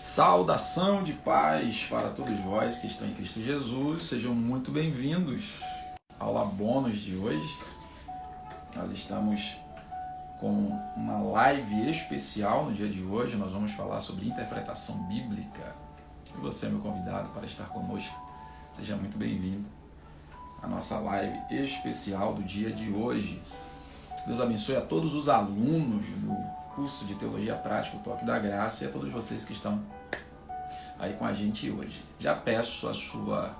Saudação de paz para todos vós que estão em Cristo Jesus, sejam muito bem-vindos à aula bônus de hoje. Nós estamos com uma live especial no dia de hoje, nós vamos falar sobre interpretação bíblica. E você é meu convidado para estar conosco, seja muito bem-vindo à nossa live especial do dia de hoje. Deus abençoe a todos os alunos do curso de Teologia Prática, o Toque da Graça, e a todos vocês que estão aí com a gente hoje. Já peço a sua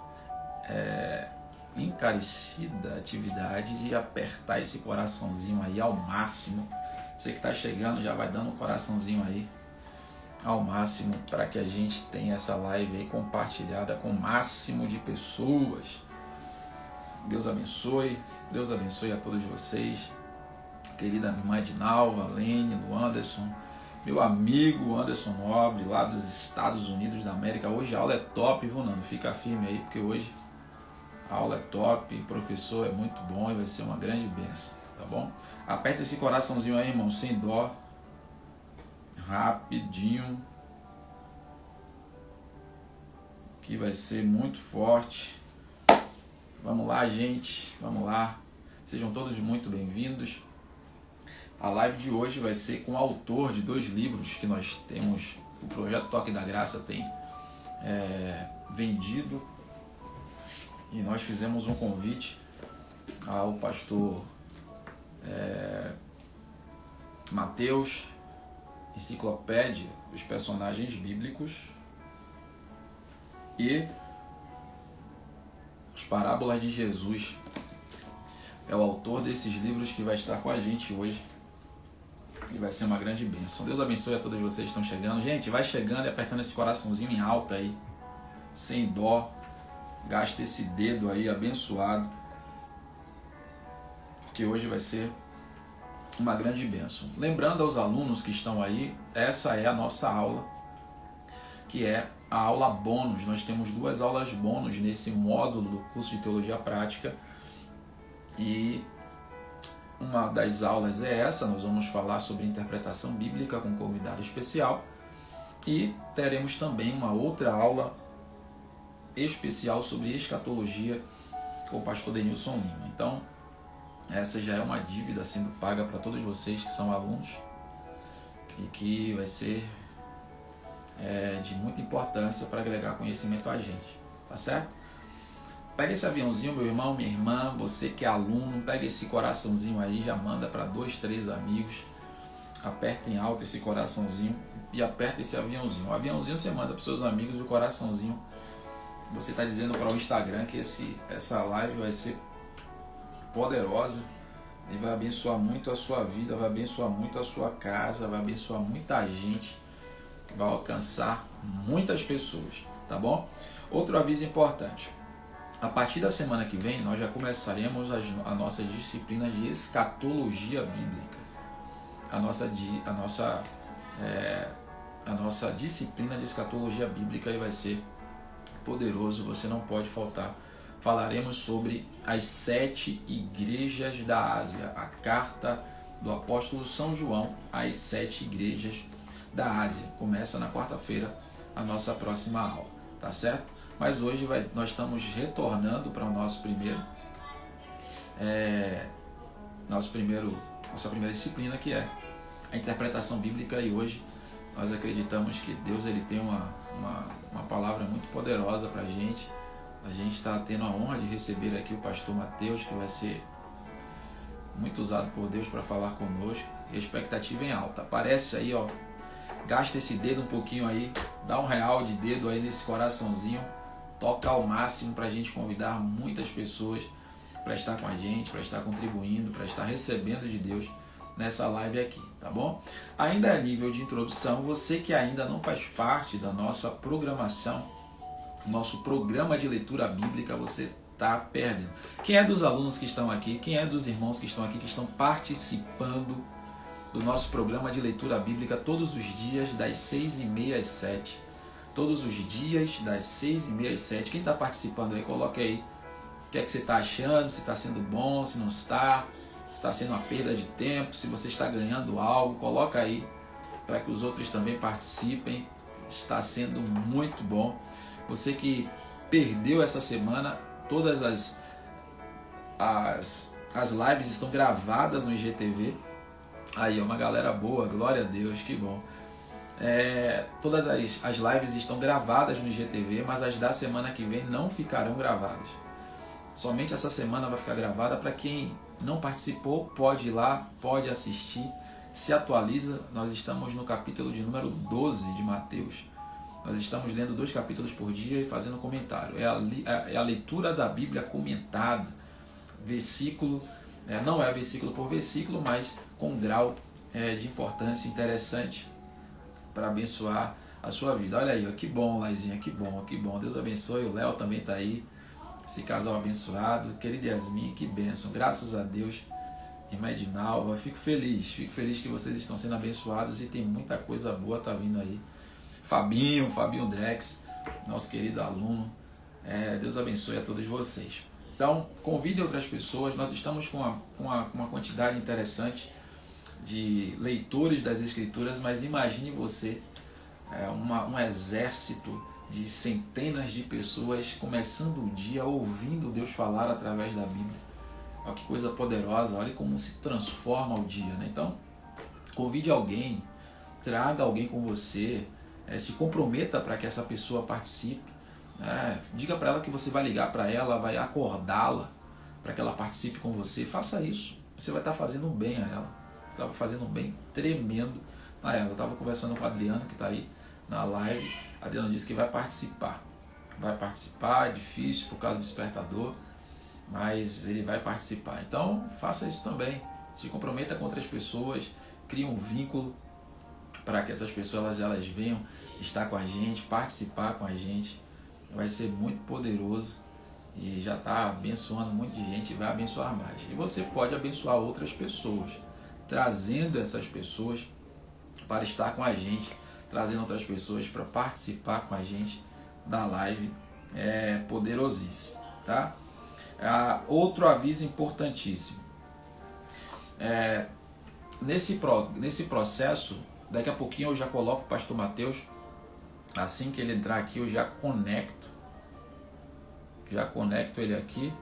encarecida atividade de apertar esse coraçãozinho aí ao máximo. Você que está chegando já vai dando um coraçãozinho aí ao máximo para que a gente tenha essa live aí compartilhada com o máximo de pessoas. Deus abençoe a todos vocês. Querida irmã Edinalva, Lene, Luanderson, meu amigo Anderson Nobre, lá dos Estados Unidos da América. Hoje a aula é top, viu, Nando? Fica firme aí, porque hoje a aula é top, o professor é muito bom e vai ser uma grande bênção, tá bom? Aperta esse coraçãozinho aí, irmão, sem dó, rapidinho, que vai ser muito forte. Vamos lá, gente, vamos lá. Sejam todos muito bem-vindos. A live de hoje vai ser com o autor de 2 livros que nós temos, o Projeto Toque da Graça tem vendido, e nós fizemos um convite ao pastor Mateus, Enciclopédia dos Personagens Bíblicos e as Parábolas de Jesus. É o autor desses livros que vai estar com a gente hoje. E vai ser uma grande bênção. Deus abençoe a todos vocês que estão chegando. Gente, vai chegando e apertando esse coraçãozinho em alta aí, sem dó. Gasta esse dedo aí abençoado, porque hoje vai ser uma grande bênção. Lembrando aos alunos que estão aí, essa é a nossa aula, que é a aula bônus. Nós temos 2 aulas bônus nesse módulo do curso de Teologia Prática. E uma das aulas é essa, nós vamos falar sobre interpretação bíblica com um convidado especial, e teremos também uma outra aula especial sobre escatologia com o pastor Denilson Lima. Então, essa já é uma dívida sendo paga para todos vocês que são alunos e que vai ser de muita importância para agregar conhecimento a gente, tá certo? Pega esse aviãozinho, meu irmão, minha irmã, você que é aluno, pega esse coraçãozinho aí, já manda para 2, 3 amigos, aperta em alto esse coraçãozinho e aperta esse aviãozinho. O aviãozinho você manda para os seus amigos, o coraçãozinho você está dizendo para o Instagram que essa live vai ser poderosa e vai abençoar muito a sua vida, vai abençoar muito a sua casa, vai abençoar muita gente, vai alcançar muitas pessoas, tá bom? Outro aviso importante. A partir da semana que vem, nós já começaremos a nossa disciplina de escatologia bíblica. A nossa disciplina de escatologia bíblica vai ser poderoso, você não pode faltar. Falaremos sobre as 7 igrejas da Ásia, a carta do apóstolo São João às 7 igrejas da Ásia. Começa na quarta-feira a nossa próxima aula, tá certo? Mas hoje nós estamos retornando para nossa primeira disciplina, que é a interpretação bíblica, e hoje nós acreditamos que Deus ele tem uma palavra muito poderosa para a gente. A gente está tendo a honra de receber aqui o pastor Mateus, que vai ser muito usado por Deus para falar conosco, e a expectativa é alta. Aparece aí, ó, gasta esse dedo um pouquinho aí, dá R$1 de dedo aí nesse coraçãozinho, toca ao máximo para a gente convidar muitas pessoas para estar com a gente, para estar contribuindo, para estar recebendo de Deus nessa live aqui, tá bom? Ainda a nível de introdução, você que ainda não faz parte da nossa programação, nosso programa de leitura bíblica, você está perdendo. Quem é dos alunos que estão aqui, quem é dos irmãos que estão aqui, que estão participando do nosso programa de leitura bíblica todos os dias das 6h30 às 7h? Todos os dias, das 6h30 às 7h. Quem está participando aí, coloque aí o que é que você está achando, se está sendo bom, se não está, se está sendo uma perda de tempo, se você está ganhando algo. Coloca aí para que os outros também participem. Está sendo muito bom. Você que perdeu essa semana, todas as lives estão gravadas no IGTV. Aí, uma galera boa, glória a Deus, que bom. Todas as lives estão gravadas no IGTV, mas as da semana que vem não ficarão gravadas. Somente essa semana vai ficar gravada. Para quem não participou, pode ir lá, pode assistir, se atualiza. Nós estamos no capítulo de número 12 de Mateus. Nós estamos lendo 2 capítulos por dia e fazendo comentário. É a leitura da Bíblia comentada, versículo, não é versículo por versículo, mas com um grau de importância interessante para abençoar a sua vida. Olha aí, ó, que bom, Laizinha, que bom, que bom. Deus abençoe. O Léo também está aí, esse casal abençoado. Querida Yasmin, que bênção, graças a Deus. Irmã Edinalva, fico feliz que vocês estão sendo abençoados e tem muita coisa boa tá vindo aí. Fabinho Drex, nosso querido aluno, Deus abençoe a todos vocês. Então, convide outras pessoas. Nós estamos com uma quantidade interessante de leitores das Escrituras, mas imagine você, um exército de centenas de pessoas começando o dia ouvindo Deus falar através da Bíblia. Olha que coisa poderosa, olha como se transforma o dia, né? Então, convide alguém, traga alguém com você, se comprometa para que essa pessoa participe. Diga para ela que você vai ligar para ela, vai acordá-la para que ela participe com você. Faça isso, você vai estar fazendo um bem a ela. Você está fazendo um bem tremendo a ela. Eu estava conversando com o Adriano, que está aí na live. A Adriano disse que vai participar. Vai participar, é difícil por causa do despertador, mas ele vai participar. Então, faça isso também. Se comprometa com outras pessoas, crie um vínculo para que essas pessoas elas venham estar com a gente, participar com a gente. Vai ser muito poderoso e já está abençoando muita gente e vai abençoar mais. E você pode abençoar outras pessoas, trazendo essas pessoas para estar com a gente, trazendo outras pessoas para participar com a gente da live. É poderosíssimo, tá? Outro aviso importantíssimo. Nesse processo, daqui a pouquinho eu já coloco o pastor Mateus. Assim que ele entrar aqui, eu já conecto ele aqui,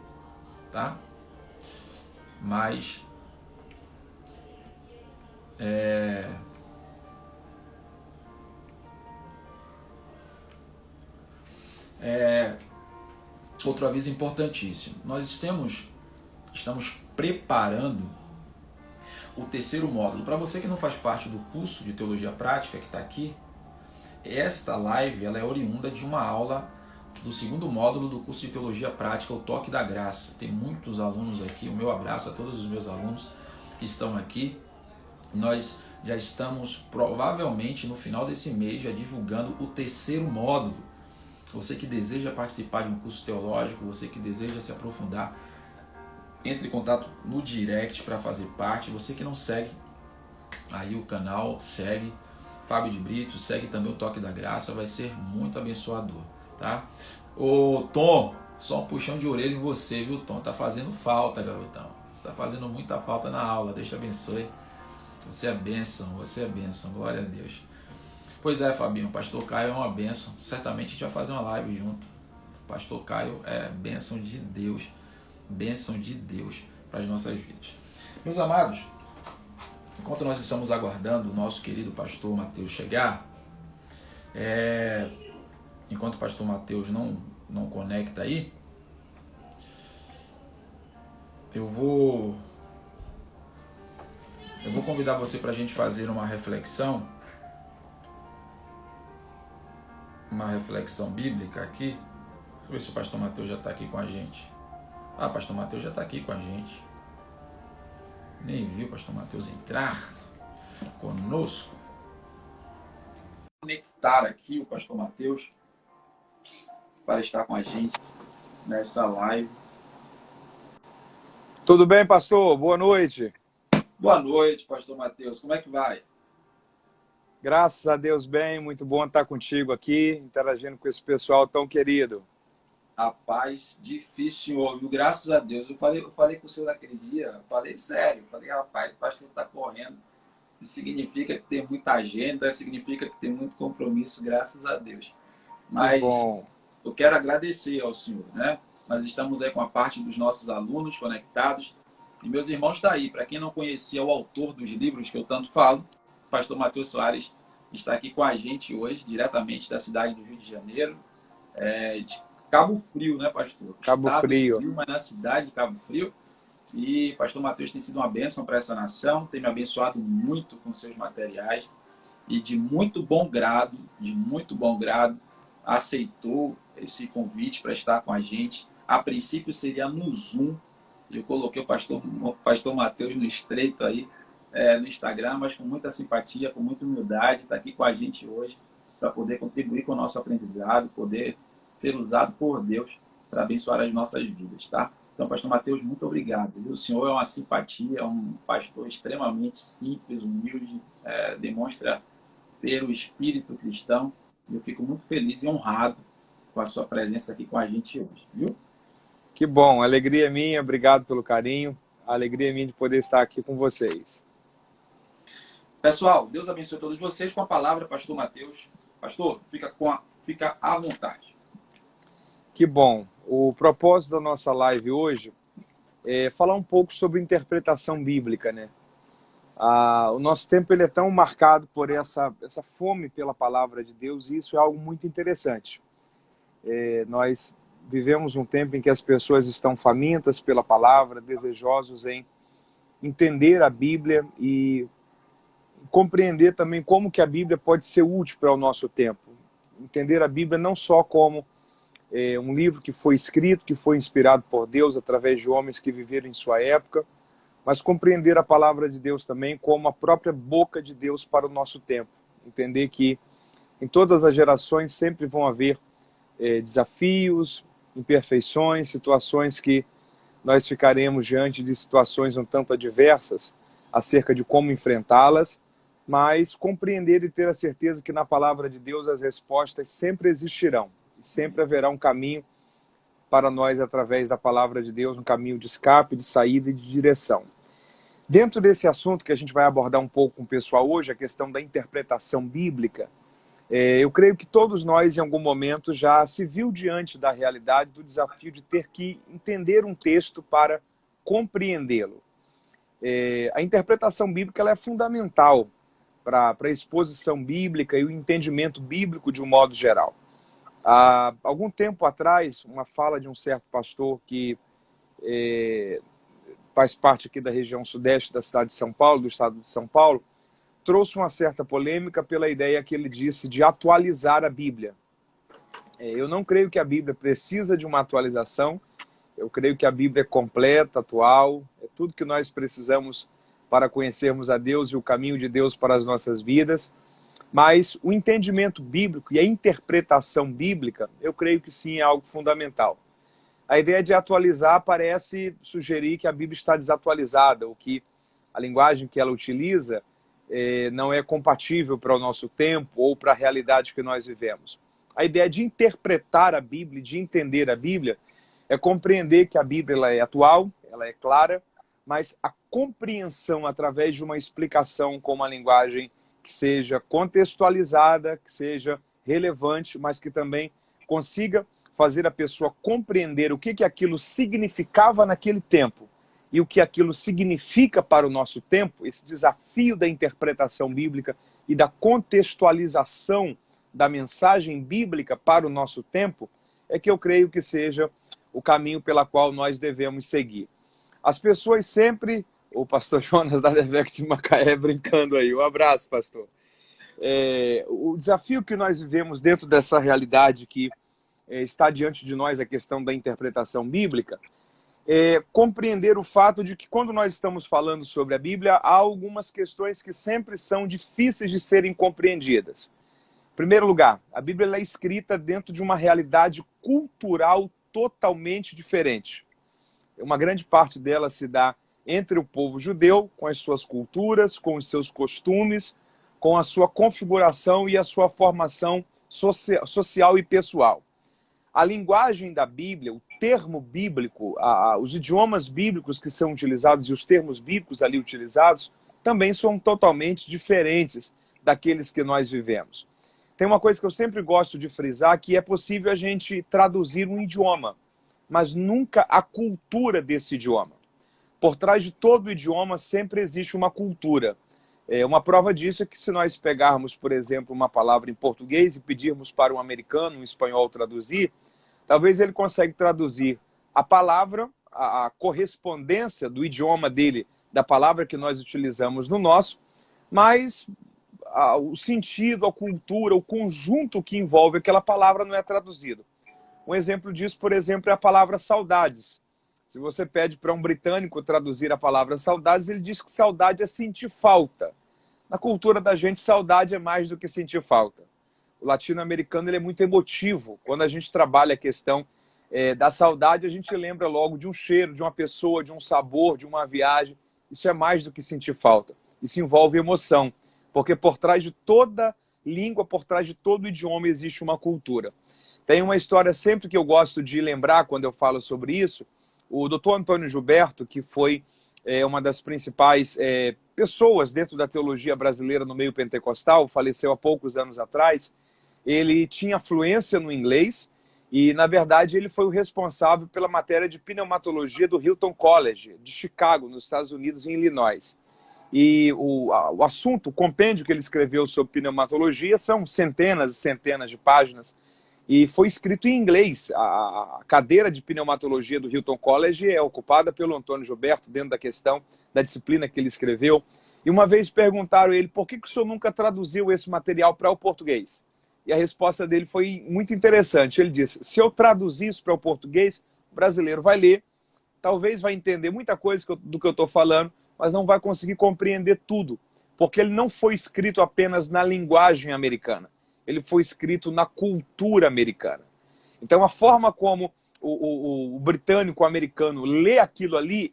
tá? Mas outro aviso importantíssimo. Nós estamos preparando o terceiro módulo. Para você que não faz parte do curso de Teologia Prática que está aqui, esta live ela é oriunda de uma aula do segundo módulo do curso de Teologia Prática, o Toque da Graça. Tem muitos alunos aqui, o meu abraço a todos os meus alunos que estão aqui. Nós já estamos provavelmente no final desse mês já divulgando o terceiro módulo. Você que deseja participar de um curso teológico, você que deseja se aprofundar, entre em contato no direct para fazer parte. Você que não segue aí o canal, segue Fábio de Brito, segue também o Toque da Graça, vai ser muito abençoador, tá? Ô Tom, só um puxão de orelha em você, viu, Tom? Tá fazendo falta, garotão. Você tá fazendo muita falta na aula, Deus te abençoe. Você é bênção, glória a Deus. Pois é, Fabinho, o pastor Caio é uma bênção. Certamente a gente vai fazer uma live junto. O pastor Caio é bênção de Deus para as nossas vidas. Meus amados, enquanto nós estamos aguardando o nosso querido pastor Mateus chegar, enquanto o pastor Mateus não conecta aí, eu vou convidar você para a gente fazer uma reflexão bíblica aqui. Deixa eu ver se o pastor Mateus já está aqui com a gente. Ah, pastor Mateus já está aqui com a gente. Nem viu o pastor Mateus entrar conosco. Conectar aqui o pastor Mateus para estar com a gente nessa live. Tudo bem, pastor? Boa noite. Boa noite, pastor Mateus. Como é que vai? Graças a Deus, bem. Muito bom estar contigo aqui, interagindo com esse pessoal tão querido. Rapaz, difícil, viu? Graças a Deus. Eu falei com o senhor naquele dia, falei sério. Falei, rapaz, o pastor está correndo significa que tem muita agenda, significa que tem muito compromisso, graças a Deus. Que Mas bom. eu quero agradecer ao Senhor, né? Nós estamos aí com a parte dos nossos alunos conectados. E meus irmãos estão aí. Para quem não conhecia o autor dos livros que eu tanto falo, o pastor Matheus Soares está aqui com a gente hoje, diretamente da cidade do Rio de Janeiro, de Cabo Frio, né, pastor? Cabo Estado do Frio. Rio, mas na cidade de Cabo Frio. E pastor Matheus tem sido uma bênção para essa nação, tem me abençoado muito com seus materiais e de muito bom grado, aceitou esse convite para estar com a gente. A princípio seria no Zoom, eu coloquei o pastor Matheus no estreito aí, no Instagram, mas com muita simpatia, com muita humildade, está aqui com a gente hoje para poder contribuir com o nosso aprendizado, poder ser usado por Deus para abençoar as nossas vidas, tá? Então, pastor Matheus, muito obrigado. O senhor é uma simpatia, é um pastor extremamente simples, humilde, demonstra ter o espírito cristão. E eu fico muito feliz e honrado com a sua presença aqui com a gente hoje, viu? Que bom. Alegria minha. Obrigado pelo carinho. Alegria minha de poder estar aqui com vocês. Pessoal, Deus abençoe todos vocês com a palavra, pastor Matheus. Pastor, fica à vontade. Que bom. O propósito da nossa live hoje é falar um pouco sobre interpretação bíblica, né? O nosso tempo ele é tão marcado por essa fome pela palavra de Deus, e isso é algo muito interessante. Nós vivemos um tempo em que as pessoas estão famintas pela palavra, desejosos em entender a Bíblia e compreender também como que a Bíblia pode ser útil para o nosso tempo. Entender a Bíblia não só como um livro que foi escrito, que foi inspirado por Deus através de homens que viveram em sua época, mas compreender a palavra de Deus também como a própria boca de Deus para o nosso tempo. Entender que em todas as gerações sempre vão haver desafios, imperfeições, situações que nós ficaremos diante de situações um tanto adversas acerca de como enfrentá-las, mas compreender e ter a certeza que na palavra de Deus as respostas sempre existirão. E sempre haverá um caminho para nós através da palavra de Deus, um caminho de escape, de saída e de direção. Dentro desse assunto que a gente vai abordar um pouco com o pessoal hoje, a questão da interpretação bíblica, eu creio que todos nós, em algum momento, já se viu diante da realidade do desafio de ter que entender um texto para compreendê-lo. A interpretação bíblica ela é fundamental para a exposição bíblica e o entendimento bíblico de um modo geral. Há algum tempo atrás, uma fala de um certo pastor que faz parte aqui da região sudeste da cidade de São Paulo, do estado de São Paulo, trouxe uma certa polêmica pela ideia que ele disse de atualizar a Bíblia. Eu não creio que a Bíblia precisa de uma atualização, eu creio que a Bíblia é completa, atual, é tudo que nós precisamos para conhecermos a Deus e o caminho de Deus para as nossas vidas, mas o entendimento bíblico e a interpretação bíblica, eu creio que sim, é algo fundamental. A ideia de atualizar parece sugerir que a Bíblia está desatualizada, ou que a linguagem que ela utiliza não é compatível para o nosso tempo ou para a realidade que nós vivemos. A ideia de interpretar a Bíblia, de entender a Bíblia, é compreender que a Bíblia ela é atual, ela é clara, mas a compreensão através de uma explicação com uma linguagem que seja contextualizada, que seja relevante, mas que também consiga fazer a pessoa compreender o que aquilo significava naquele tempo e o que aquilo significa para o nosso tempo. Esse desafio da interpretação bíblica e da contextualização da mensagem bíblica para o nosso tempo é que eu creio que seja o caminho pela qual nós devemos seguir. As pessoas sempre... O pastor Jonas da Devec de Macaé brincando aí. Um abraço, pastor. O desafio que nós vivemos dentro dessa realidade que está diante de nós, a questão da interpretação bíblica, é compreender o fato de que quando nós estamos falando sobre a Bíblia, há algumas questões que sempre são difíceis de serem compreendidas. Em primeiro lugar, a Bíblia é escrita dentro de uma realidade cultural totalmente diferente. Uma grande parte dela se dá entre o povo judeu, com as suas culturas, com os seus costumes, com a sua configuração e a sua formação social e pessoal. A linguagem da Bíblia, o termo bíblico, os idiomas bíblicos que são utilizados e os termos bíblicos ali utilizados, também são totalmente diferentes daqueles que nós vivemos. Tem uma coisa que eu sempre gosto de frisar, que é possível a gente traduzir um idioma, mas nunca a cultura desse idioma. Por trás de todo idioma sempre existe uma cultura. Uma prova disso é que se nós pegarmos, por exemplo, uma palavra em português e pedirmos para um americano, um espanhol traduzir, talvez ele consiga traduzir a palavra, a correspondência do idioma dele, da palavra que nós utilizamos no nosso, mas o sentido, a cultura, o conjunto que envolve aquela palavra não é traduzido. Um exemplo disso, por exemplo, é a palavra saudades. Se você pede para um britânico traduzir a palavra saudades, ele diz que saudade é sentir falta. Na cultura da gente, saudade é mais do que sentir falta. O latino-americano ele é muito emotivo. Quando a gente trabalha a questão da saudade, a gente lembra logo de um cheiro, de uma pessoa, de um sabor, de uma viagem. Isso é mais do que sentir falta. Isso envolve emoção. Porque por trás de toda língua, por trás de todo idioma, existe uma cultura. Tem uma história sempre que eu gosto de lembrar quando eu falo sobre isso. O Dr. Antônio Gilberto, que foi uma das principais pessoas dentro da teologia brasileira no meio pentecostal, faleceu há poucos anos atrás, ele tinha fluência no inglês e, na verdade, ele foi o responsável pela matéria de pneumatologia do Hilton College, de Chicago, nos Estados Unidos, em Illinois. E o assunto, o compêndio que ele escreveu sobre pneumatologia são centenas e centenas de páginas, e foi escrito em inglês. A cadeira de pneumatologia do Hilton College é ocupada pelo Antônio Gilberto, dentro da questão da disciplina que ele escreveu. E uma vez perguntaram a ele, por que o senhor nunca traduziu esse material para o português? E a resposta dele foi muito interessante. Ele disse, se eu traduzir isso para o português, o brasileiro vai ler, talvez vai entender muita coisa do que eu estou falando, mas não vai conseguir compreender tudo, porque ele não foi escrito apenas na linguagem americana. Ele foi escrito na cultura americana. Então, a forma como o britânico, o americano lê aquilo ali,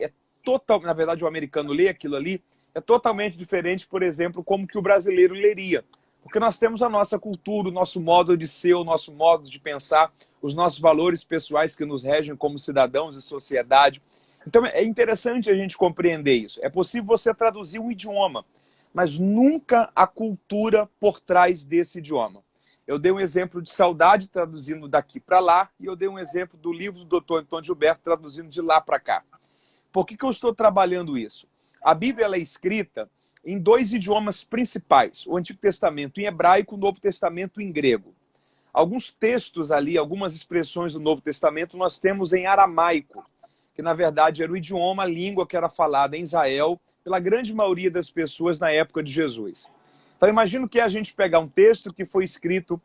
na verdade, o americano lê aquilo ali, é totalmente diferente, por exemplo, como que o brasileiro leria. Porque nós temos a nossa cultura, o nosso modo de ser, o nosso modo de pensar, os nossos valores pessoais que nos regem como cidadãos e sociedade. Então, é interessante a gente compreender isso. É possível você traduzir um idioma, mas nunca a cultura por trás desse idioma. Eu dei um exemplo de saudade traduzindo daqui para lá, e eu dei um exemplo do livro do Dr. Antônio Gilberto traduzindo de lá para cá. Por que eu estou trabalhando isso? A Bíblia ela é escrita em dois idiomas principais, o Antigo Testamento em hebraico, o Novo Testamento em grego. Alguns textos ali, algumas expressões do Novo Testamento nós temos em aramaico, que na verdade era o idioma, a língua que era falada em Israel pela grande maioria das pessoas na época de Jesus. Então, imagino que a gente pegar um texto que foi escrito,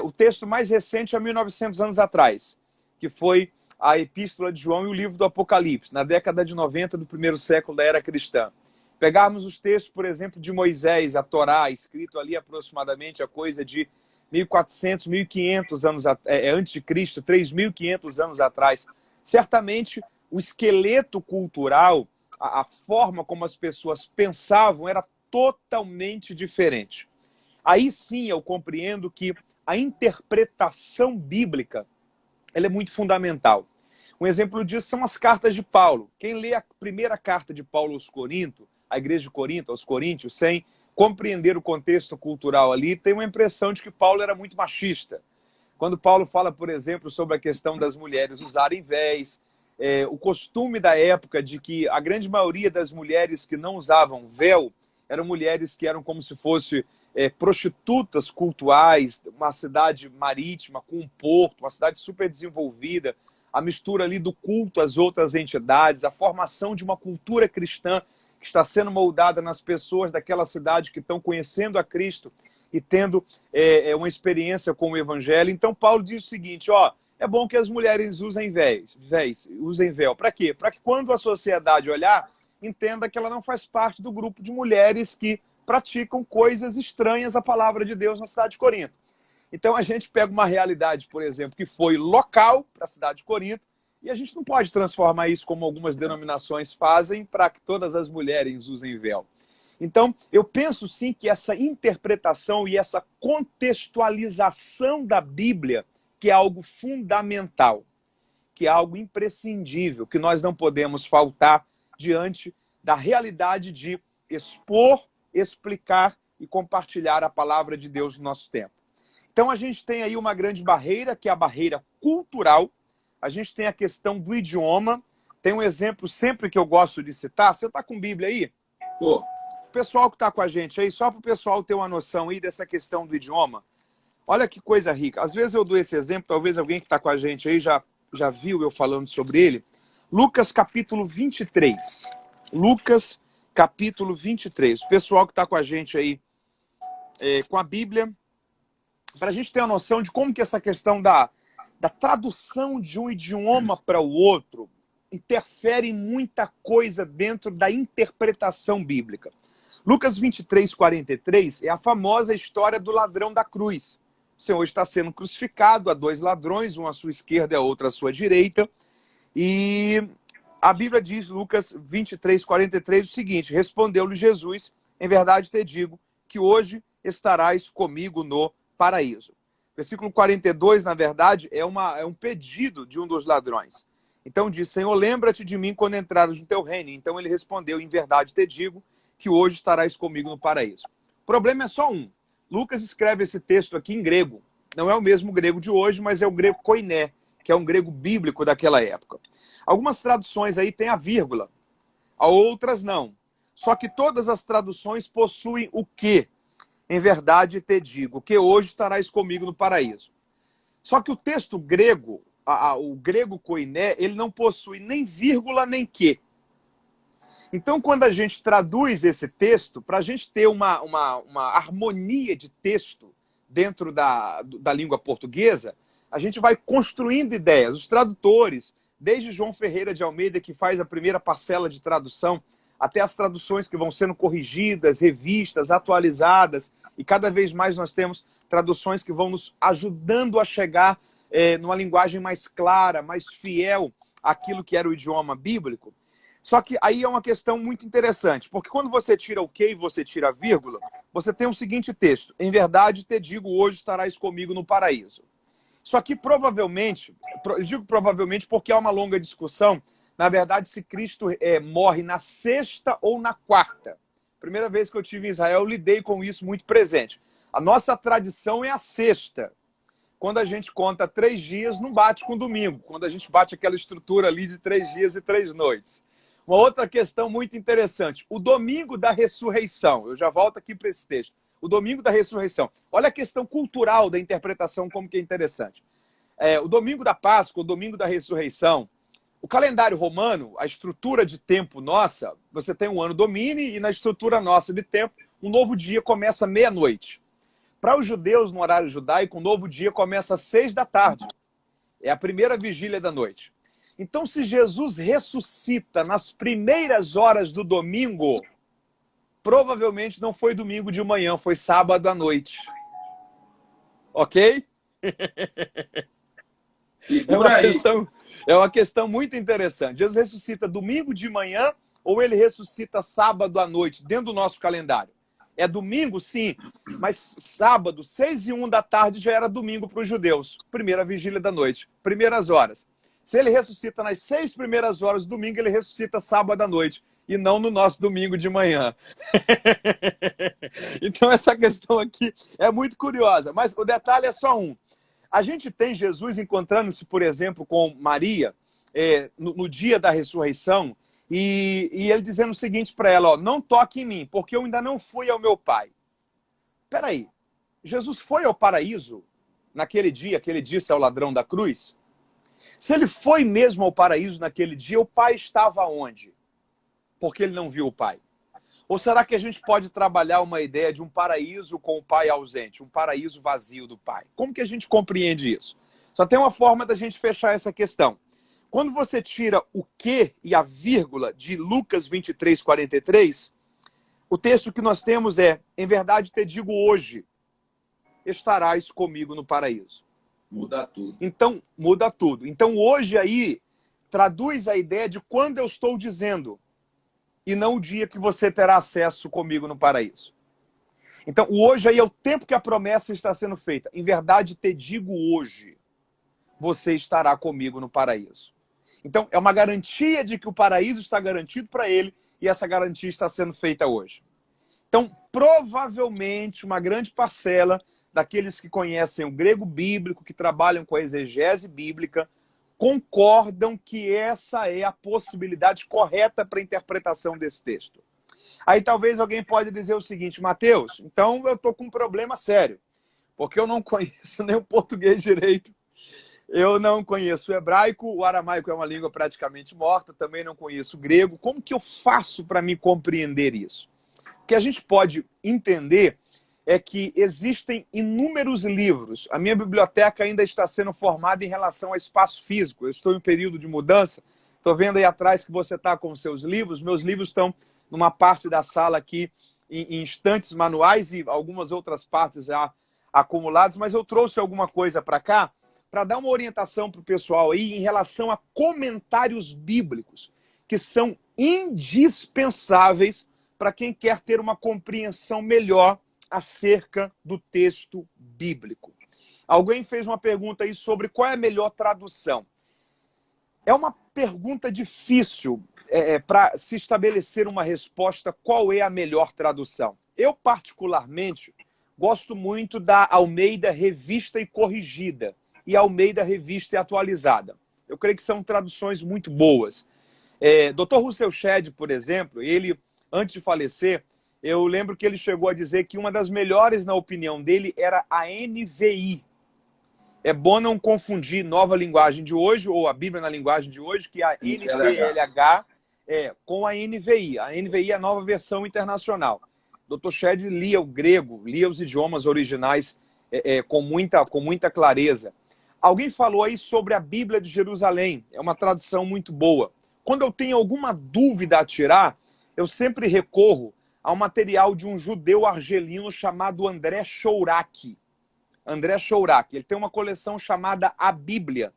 o texto mais recente há 1900 anos atrás, que foi a Epístola de João e o livro do Apocalipse, na década de 90 do primeiro século da era cristã. Pegarmos os textos, por exemplo, de Moisés, a Torá, escrito ali aproximadamente a coisa de 1400, 1500 anos antes de Cristo, 3500 anos atrás. Certamente, o esqueleto cultural, a forma como as pessoas pensavam era totalmente diferente. Aí sim eu compreendo que a interpretação bíblica ela é muito fundamental. Um exemplo disso são as cartas de Paulo. Quem lê a primeira carta de Paulo aos Coríntios, a igreja de Corinto, aos Coríntios, sem compreender o contexto cultural ali, tem uma impressão de que Paulo era muito machista. Quando Paulo fala, por exemplo, sobre a questão das mulheres usarem véis, o costume da época de que a grande maioria das mulheres que não usavam véu eram mulheres que eram como se fossem prostitutas cultuais, uma cidade marítima com um porto, uma cidade super desenvolvida, a mistura ali do culto às outras entidades, a formação de uma cultura cristã que está sendo moldada nas pessoas daquela cidade que estão conhecendo a Cristo e tendo uma experiência com o Evangelho. Então Paulo diz o seguinte, é bom que as mulheres usem usem véu. Para quê? Para que quando a sociedade olhar, entenda que ela não faz parte do grupo de mulheres que praticam coisas estranhas à palavra de Deus na cidade de Corinto. Então a gente pega uma realidade, por exemplo, que foi local para a cidade de Corinto, e a gente não pode transformar isso como algumas denominações fazem para que todas as mulheres usem véu. Então, eu penso sim que essa interpretação e essa contextualização da Bíblia, que é algo fundamental, que é algo imprescindível, que nós não podemos faltar diante da realidade de expor, explicar e compartilhar a palavra de Deus no nosso tempo. Então a gente tem aí uma grande barreira, que é a barreira cultural. A gente tem a questão do idioma. Tem um exemplo sempre que eu gosto de citar. Você está com Bíblia aí? Pô, O pessoal que está com a gente aí, só para o pessoal ter uma noção aí dessa questão do idioma. Olha que coisa rica. Às vezes eu dou esse exemplo, talvez alguém que está com a gente aí já viu eu falando sobre ele. Lucas capítulo 23. Lucas capítulo 23. O pessoal que está com a gente aí com a Bíblia, para a gente ter uma noção de como que essa questão da tradução de um idioma para o outro interfere em muita coisa dentro da interpretação bíblica. Lucas 23, 43 é a famosa história do ladrão da cruz. O Senhor está sendo crucificado, há dois ladrões, um à sua esquerda e outro à sua direita. E a Bíblia diz, Lucas 23, 43, o seguinte: respondeu-lhe Jesus, em verdade te digo, que hoje estarás comigo no paraíso. Versículo 42, na verdade, é um pedido de um dos ladrões. Então diz: Senhor, lembra-te de mim quando entrares no teu reino. Então ele respondeu: em verdade te digo, que hoje estarás comigo no paraíso. O problema é só um. Lucas escreve esse texto aqui em grego. Não é o mesmo grego de hoje, mas é o grego koiné, que é um grego bíblico daquela época. Algumas traduções aí têm a vírgula, outras não. Só que todas as traduções possuem o quê? Em verdade te digo, que hoje estarás comigo no paraíso. Só que o texto grego, o grego koiné, ele não possui nem vírgula nem quê. Então, quando a gente traduz esse texto, para a gente ter uma harmonia de texto dentro da língua portuguesa, a gente vai construindo ideias. Os tradutores, desde João Ferreira de Almeida, que faz a primeira parcela de tradução, até as traduções que vão sendo corrigidas, revistas, atualizadas, e cada vez mais nós temos traduções que vão nos ajudando a chegar numa linguagem mais clara, mais fiel àquilo que era o idioma bíblico. Só que aí é uma questão muito interessante, porque quando você tira o que e você tira a vírgula, você tem o seguinte texto: em verdade te digo, hoje estarás comigo no paraíso. Isso aqui provavelmente, eu digo provavelmente porque há uma longa discussão, na verdade, se Cristo morre na sexta ou na quarta. Primeira vez que eu estive em Israel, eu lidei com isso muito presente. A nossa tradição é a sexta. Quando a gente conta 3 dias, não bate com domingo. Quando a gente bate aquela estrutura ali de 3 dias e 3 noites. Uma outra questão muito interessante. O domingo da ressurreição. Eu já volto aqui para esse texto. O domingo da ressurreição. Olha a questão cultural da interpretação, como que é interessante. O domingo da Páscoa, o domingo da ressurreição, o calendário romano, a estrutura de tempo nossa, você tem um ano domini e na estrutura nossa de tempo, um novo dia começa meia-noite. Para os judeus, no horário judaico, um novo dia começa às 6 da tarde. É a primeira vigília da noite. Então, se Jesus ressuscita nas primeiras horas do domingo, provavelmente não foi domingo de manhã, foi sábado à noite. Ok? É uma questão muito interessante. Jesus ressuscita domingo de manhã ou ele ressuscita sábado à noite, dentro do nosso calendário? É domingo, sim, mas sábado, 6:01 da tarde, já era domingo para os judeus. Primeira vigília da noite, primeiras horas. Se ele ressuscita nas 6 primeiras horas do domingo, ele ressuscita sábado à noite, e não no nosso domingo de manhã. Então essa questão aqui é muito curiosa, mas o detalhe é só um. A gente tem Jesus encontrando-se, por exemplo, com Maria, no dia da ressurreição, e ele dizendo o seguinte para ela: não toque em mim, porque eu ainda não fui ao meu Pai. Peraí, Jesus foi ao paraíso naquele dia que ele disse ao ladrão da cruz? Se ele foi mesmo ao paraíso naquele dia, o Pai estava onde? Porque ele não viu o Pai. Ou será que a gente pode trabalhar uma ideia de um paraíso com o Pai ausente, um paraíso vazio do Pai? Como que a gente compreende isso? Só tem uma forma da gente fechar essa questão. Quando você tira o que e a vírgula de Lucas 23, 43, o texto que nós temos é: em verdade te digo hoje, estarás comigo no paraíso. Muda tudo. Então, muda tudo. Então, hoje aí, traduz a ideia de quando eu estou dizendo, e não o dia que você terá acesso comigo no paraíso. Então, o hoje aí é o tempo que a promessa está sendo feita. Em verdade, te digo hoje, você estará comigo no paraíso. Então, é uma garantia de que o paraíso está garantido para ele, e essa garantia está sendo feita hoje. Então, provavelmente, uma grande parcela daqueles que conhecem o grego bíblico, que trabalham com a exegese bíblica, concordam que essa é a possibilidade correta para a interpretação desse texto. Aí talvez alguém pode dizer o seguinte: Mateus, então eu estou com um problema sério, porque eu não conheço nem o português direito, eu não conheço o hebraico, o aramaico é uma língua praticamente morta, também não conheço o grego. Como que eu faço para me compreender isso? O que a gente pode entender é que existem inúmeros livros. A minha biblioteca ainda está sendo formada em relação ao espaço físico. Eu estou em um período de mudança. Estou vendo aí atrás que você está com os seus livros. Meus livros estão numa parte da sala aqui em estantes manuais e algumas outras partes já acumuladas, mas eu trouxe alguma coisa para cá para dar uma orientação para o pessoal aí em relação a comentários bíblicos, que são indispensáveis para quem quer ter uma compreensão melhor acerca do texto bíblico. Alguém fez uma pergunta aí sobre qual é a melhor tradução. É uma pergunta difícil para se estabelecer uma resposta qual é a melhor tradução. Eu, particularmente, gosto muito da Almeida Revista e Corrigida e Almeida Revista e Atualizada. Eu creio que são traduções muito boas. Dr. Russell Shedd, por exemplo, ele, antes de falecer, eu lembro que ele chegou a dizer que uma das melhores, na opinião dele, era a NVI. É bom não confundir Nova Linguagem de Hoje, ou a Bíblia na Linguagem de Hoje, que é a NTLH, com a NVI. A NVI é a Nova Versão Internacional. Dr. Shedd lia o grego, lia os idiomas originais com muita clareza. Alguém falou aí sobre a Bíblia de Jerusalém. É uma tradução muito boa. Quando eu tenho alguma dúvida a tirar, eu sempre recorro ao material de um judeu argelino chamado André Chouraki. André Chouraki. Ele tem uma coleção chamada A Bíblia,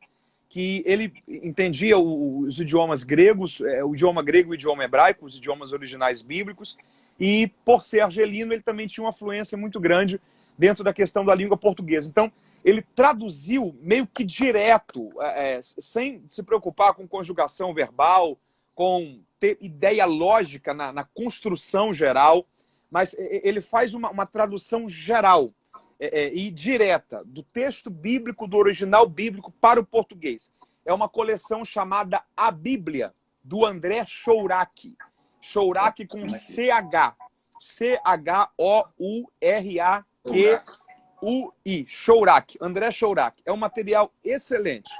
que ele entendia os idiomas gregos, o idioma grego e o idioma hebraico, os idiomas originais bíblicos, e por ser argelino, ele também tinha uma fluência muito grande dentro da questão da língua portuguesa. Então, ele traduziu meio que direto, sem se preocupar com conjugação verbal, com ter ideia lógica na construção geral, mas ele faz uma tradução geral e direta do texto bíblico, do original bíblico para o português. É uma coleção chamada A Bíblia, do André Chouraki. Chouraki com CH. C-H-O-U-R-A-Q-U-I. Chouraki. André Chouraki. É um material excelente.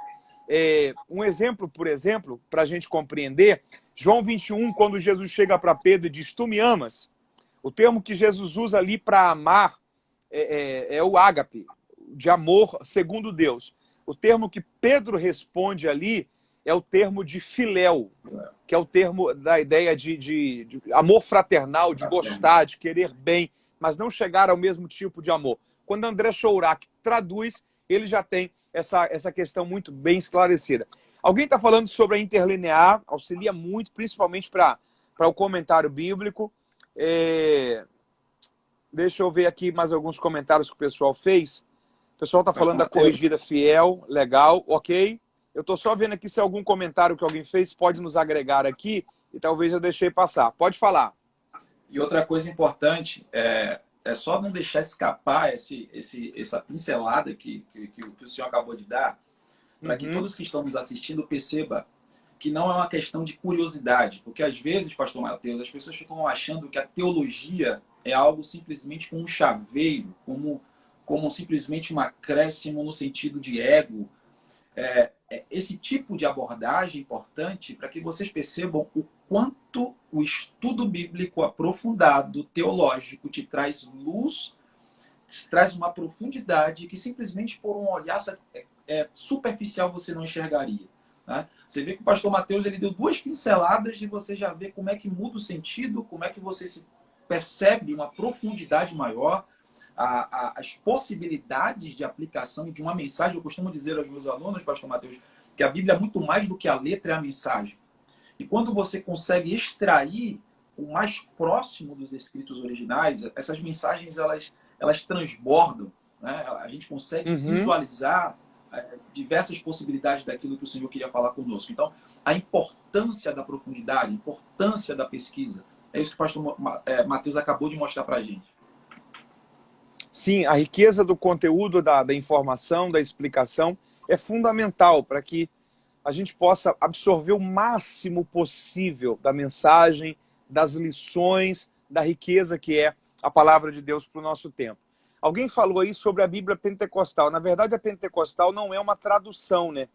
Um exemplo, por exemplo, para a gente compreender, João 21, quando Jesus chega para Pedro e diz: tu me amas, o termo que Jesus usa ali para amar é o ágape, de amor segundo Deus. O termo que Pedro responde ali é o termo de filéu, que é o termo da ideia de amor fraternal, de gostar, de querer bem, mas não chegar ao mesmo tipo de amor. Quando André Chouraki traduz, ele já tem essa questão muito bem esclarecida. Alguém está falando sobre a interlinear, auxilia muito, principalmente para o comentário bíblico. Deixa eu ver aqui mais alguns comentários que o pessoal fez. O pessoal está falando da corrigida fiel, legal, ok. Eu estou só vendo aqui se algum comentário que alguém fez pode nos agregar aqui e talvez eu deixei passar. Pode falar. E outra coisa importante é só não deixar escapar essa pincelada que o senhor acabou de dar, para que todos que estão nos assistindo percebam que não é uma questão de curiosidade. Porque às vezes, pastor Mateus, as pessoas ficam achando que a teologia é algo simplesmente como um chaveiro, como simplesmente um acréscimo no sentido de ego. Esse tipo de abordagem é importante para que vocês percebam o quanto o estudo bíblico aprofundado, teológico, te traz luz, te traz uma profundidade que simplesmente por um olhar superficial você não enxergaria. Né? Você vê que o pastor Mateus ele deu 2 pinceladas e você já vê como é que muda o sentido, como é que você se percebe uma profundidade maior, as possibilidades de aplicação de uma mensagem. Eu costumo dizer aos meus alunos, pastor Mateus, que a Bíblia é muito mais do que a letra e a mensagem. E quando você consegue extrair o mais próximo dos escritos originais, essas mensagens elas transbordam, né? A gente consegue visualizar diversas possibilidades daquilo que o Senhor queria falar conosco. Então, a importância da profundidade, a importância da pesquisa, é isso que o pastor Mateus acabou de mostrar para a gente. Sim, a riqueza do conteúdo, da informação, da explicação é fundamental para que a gente possa absorver o máximo possível da mensagem, das lições, da riqueza que é a palavra de Deus para o nosso tempo. Alguém falou aí sobre a Bíblia Pentecostal. Na verdade, a Pentecostal não é uma tradução, né?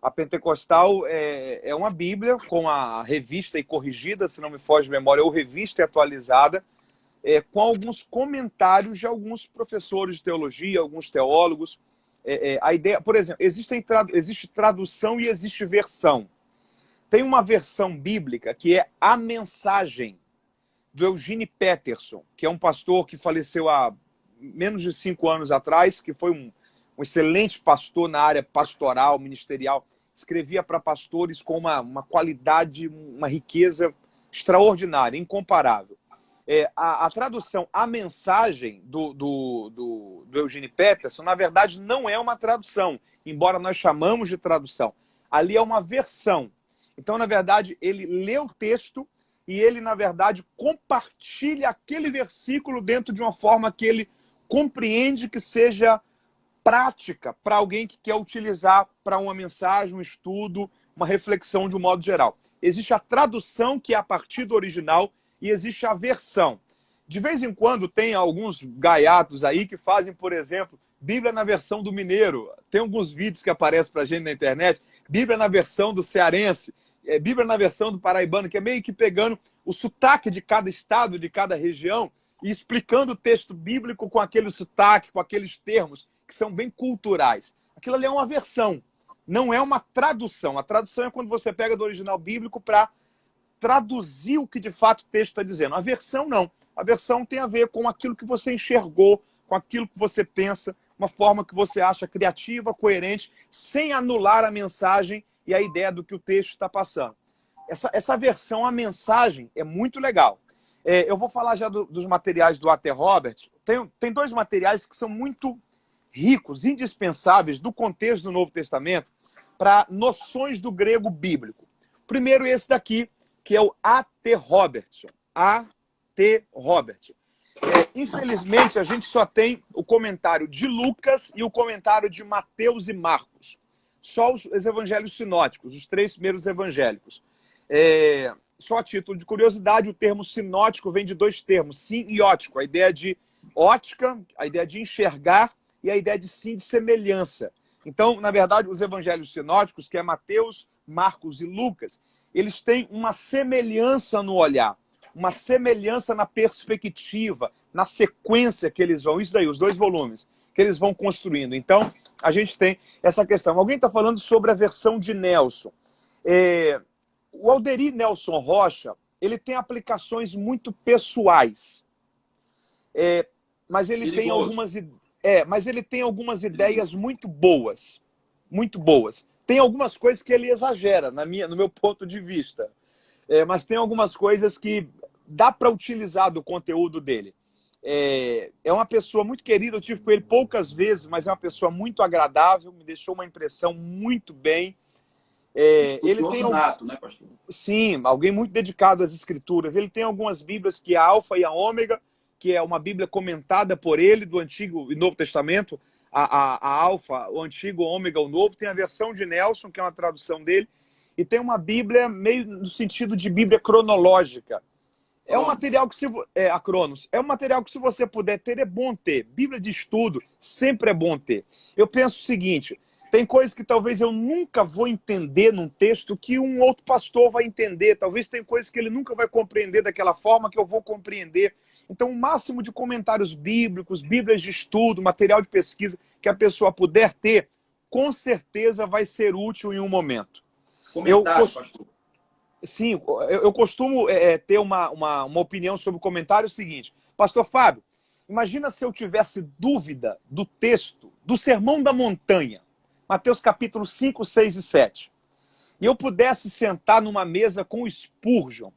A Pentecostal é uma Bíblia com a revista e corrigida, se não me foge de memória, ou revista e atualizada, com alguns comentários de alguns professores de teologia, alguns teólogos. A ideia, por exemplo, existe tradução e existe versão. Tem uma versão bíblica que é a mensagem do Eugene Peterson, que é um pastor que faleceu há menos de 5 anos atrás, que foi um excelente pastor na área pastoral, ministerial, escrevia para pastores com uma qualidade, uma riqueza extraordinária, incomparável. A tradução, a mensagem do Eugene Peterson, na verdade, não é uma tradução, embora nós chamamos de tradução. Ali é uma versão. Então, na verdade, ele lê o texto e ele, na verdade, compartilha aquele versículo dentro de uma forma que ele compreende que seja prática para alguém que quer utilizar para uma mensagem, um estudo, uma reflexão de um modo geral. Existe a tradução, que é a partir do original, e existe a versão. De vez em quando tem alguns gaiatos aí que fazem, por exemplo, Bíblia na versão do mineiro. Tem alguns vídeos que aparecem para a gente na internet, Bíblia na versão do cearense, Bíblia na versão do paraibano, que é meio que pegando o sotaque de cada estado, de cada região, e explicando o texto bíblico com aquele sotaque, com aqueles termos que são bem culturais. Aquilo ali é uma versão, não é uma tradução. A tradução é quando você pega do original bíblico para traduzir o que de fato o texto está dizendo. A versão não. A versão tem a ver com aquilo que você enxergou, com aquilo que você pensa, uma forma que você acha criativa, coerente, sem anular a mensagem e a ideia do que o texto está passando. Essa versão, a mensagem, é muito legal. Eu vou falar já dos materiais do A.T. Roberts. Tem 2 materiais que são muito ricos, indispensáveis do contexto do Novo Testamento para noções do grego bíblico. Primeiro, esse daqui, que é o A.T. Robertson. A.T. Robertson. Infelizmente, a gente só tem o comentário de Lucas e o comentário de Mateus e Marcos. Só os evangelhos sinóticos, os 3 primeiros evangélicos. Só a título de curiosidade, o termo sinótico vem de 2 termos, sim e ótico. A ideia de ótica, a ideia de enxergar, e a ideia de sim de semelhança. Então, na verdade, os evangelhos sinóticos, que é Mateus, Marcos e Lucas, eles têm uma semelhança no olhar, uma semelhança na perspectiva, na sequência que eles vão, isso daí, os 2 volumes, que eles vão construindo. Então, a gente tem essa questão. Alguém está falando sobre a versão de Nelson. O Alderi Nelson Rocha, ele tem aplicações muito pessoais, mas ele tem algumas ideias muito boas, muito boas. Tem algumas coisas que ele exagera, no meu ponto de vista. Mas tem algumas coisas que dá para utilizar do conteúdo dele. É uma pessoa muito querida, eu tive com ele poucas vezes, mas é uma pessoa muito agradável, me deixou uma impressão muito bem. Ele tem nato, né, pastor? Sim, alguém muito dedicado às escrituras. Ele tem algumas bíblias que é a Alfa e a Ômega, que é uma bíblia comentada por ele do Antigo e Novo Testamento. A Alfa, o Antigo, o Ômega, o Novo. Tem a versão de Nelson, que é uma tradução dele. E tem uma bíblia meio no sentido de bíblia cronológica. É um material que a Cronos. É um material que, se você puder ter, é bom ter. Bíblia de estudo sempre é bom ter. Eu penso o seguinte: tem coisas que talvez eu nunca vou entender num texto que um outro pastor vai entender. Talvez tem coisas que ele nunca vai compreender daquela forma que eu vou compreender. Então, o máximo de comentários bíblicos, bíblias de estudo, material de pesquisa que a pessoa puder ter, com certeza vai ser útil em um momento. Pastor. Sim, eu costumo ter uma opinião sobre o comentário seguinte. Pastor Fábio, imagina se eu tivesse dúvida do texto do Sermão da Montanha, Mateus capítulo 5, 6 e 7, e eu pudesse sentar numa mesa com o Spurgeon,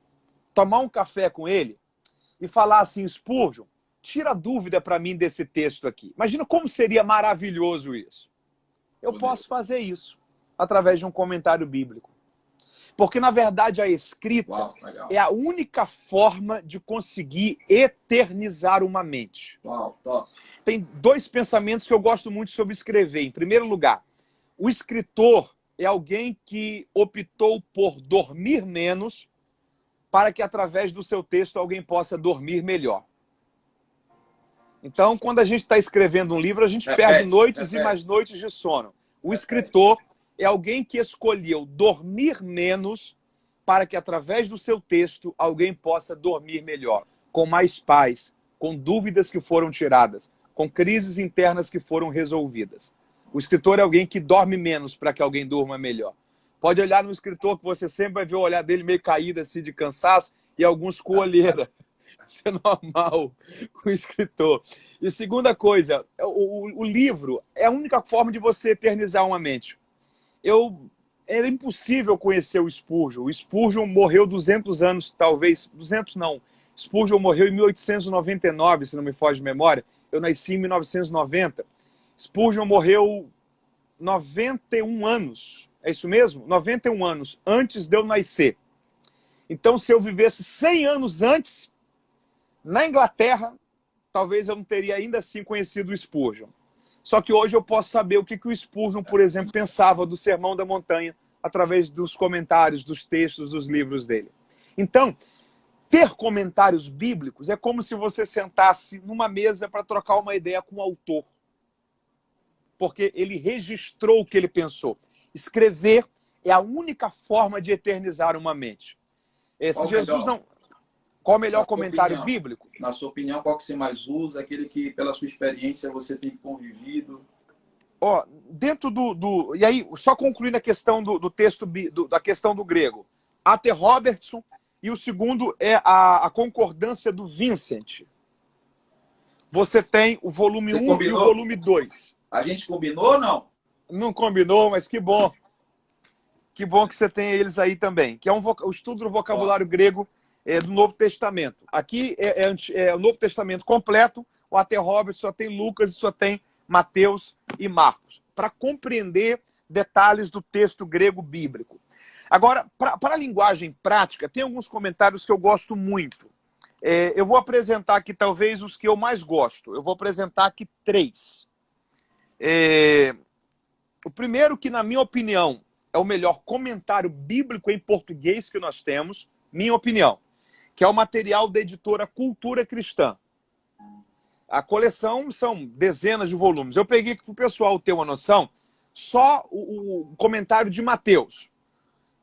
tomar um café com ele e falar assim: Spurgeon, tira a dúvida para mim desse texto aqui. Imagina como seria maravilhoso isso. Eu posso fazer isso através de um comentário bíblico. Porque, na verdade, a escrita é a única forma de conseguir eternizar uma mente. Tem dois pensamentos que eu gosto muito sobre escrever. Em primeiro lugar, o escritor é alguém que optou por dormir menos para que, através do seu texto, alguém possa dormir melhor. Então, quando a gente está escrevendo um livro, a gente perde noites e mais noites de sono. O escritor é alguém que escolheu dormir menos para que, através do seu texto, alguém possa dormir melhor, com mais paz, com dúvidas que foram tiradas, com crises internas que foram resolvidas. O escritor é alguém que dorme menos para que alguém durma melhor. Pode olhar no escritor que você sempre vai ver o olhar dele meio caído assim de cansaço e alguns com olheira. Isso é normal com o escritor. E segunda coisa, o livro é a única forma de você eternizar uma mente. Era impossível conhecer o Spurgeon. O Spurgeon morreu 200 anos, talvez, 200 não. Spurgeon morreu em 1899, se não me foge de memória. Eu nasci em 1990. Spurgeon morreu 91 anos. É isso mesmo? 91 anos antes de eu nascer. Então, se eu vivesse 100 anos antes, na Inglaterra, talvez eu não teria ainda assim conhecido o Spurgeon. Só que hoje eu posso saber o que o Spurgeon, por exemplo, pensava do Sermão da Montanha através dos comentários, dos textos, dos livros dele. Então, ter comentários bíblicos é como se você sentasse numa mesa para trocar uma ideia com o autor. Porque ele registrou o que ele pensou. Escrever é a única forma de eternizar uma mente. Se Jesus não... Qual o melhor comentário bíblico? Na sua opinião, qual que você mais usa? Aquele que, pela sua experiência, você tem convivido? Dentro E aí, só concluindo a questão do texto, da questão do grego. A.T. Robertson, e o segundo é a concordância do Vincent. Você tem o volume 1 e o volume 2. A gente combinou ou não? Não combinou, mas que bom. Que bom que você tem eles aí também. Que é o estudo do vocabulário grego do Novo Testamento. Aqui é o Novo Testamento completo. O A.T. Robertson só tem Lucas e só tem Mateus e Marcos. Para compreender detalhes do texto grego bíblico. Agora, para a linguagem prática, tem alguns comentários que eu gosto muito. Eu vou apresentar aqui talvez os que eu mais gosto. Eu vou apresentar aqui 3. O primeiro que, na minha opinião, é o melhor comentário bíblico em português que nós temos, minha opinião, que é o material da editora Cultura Cristã. A coleção são dezenas de volumes. Eu peguei para o pessoal ter uma noção, só o comentário de Mateus.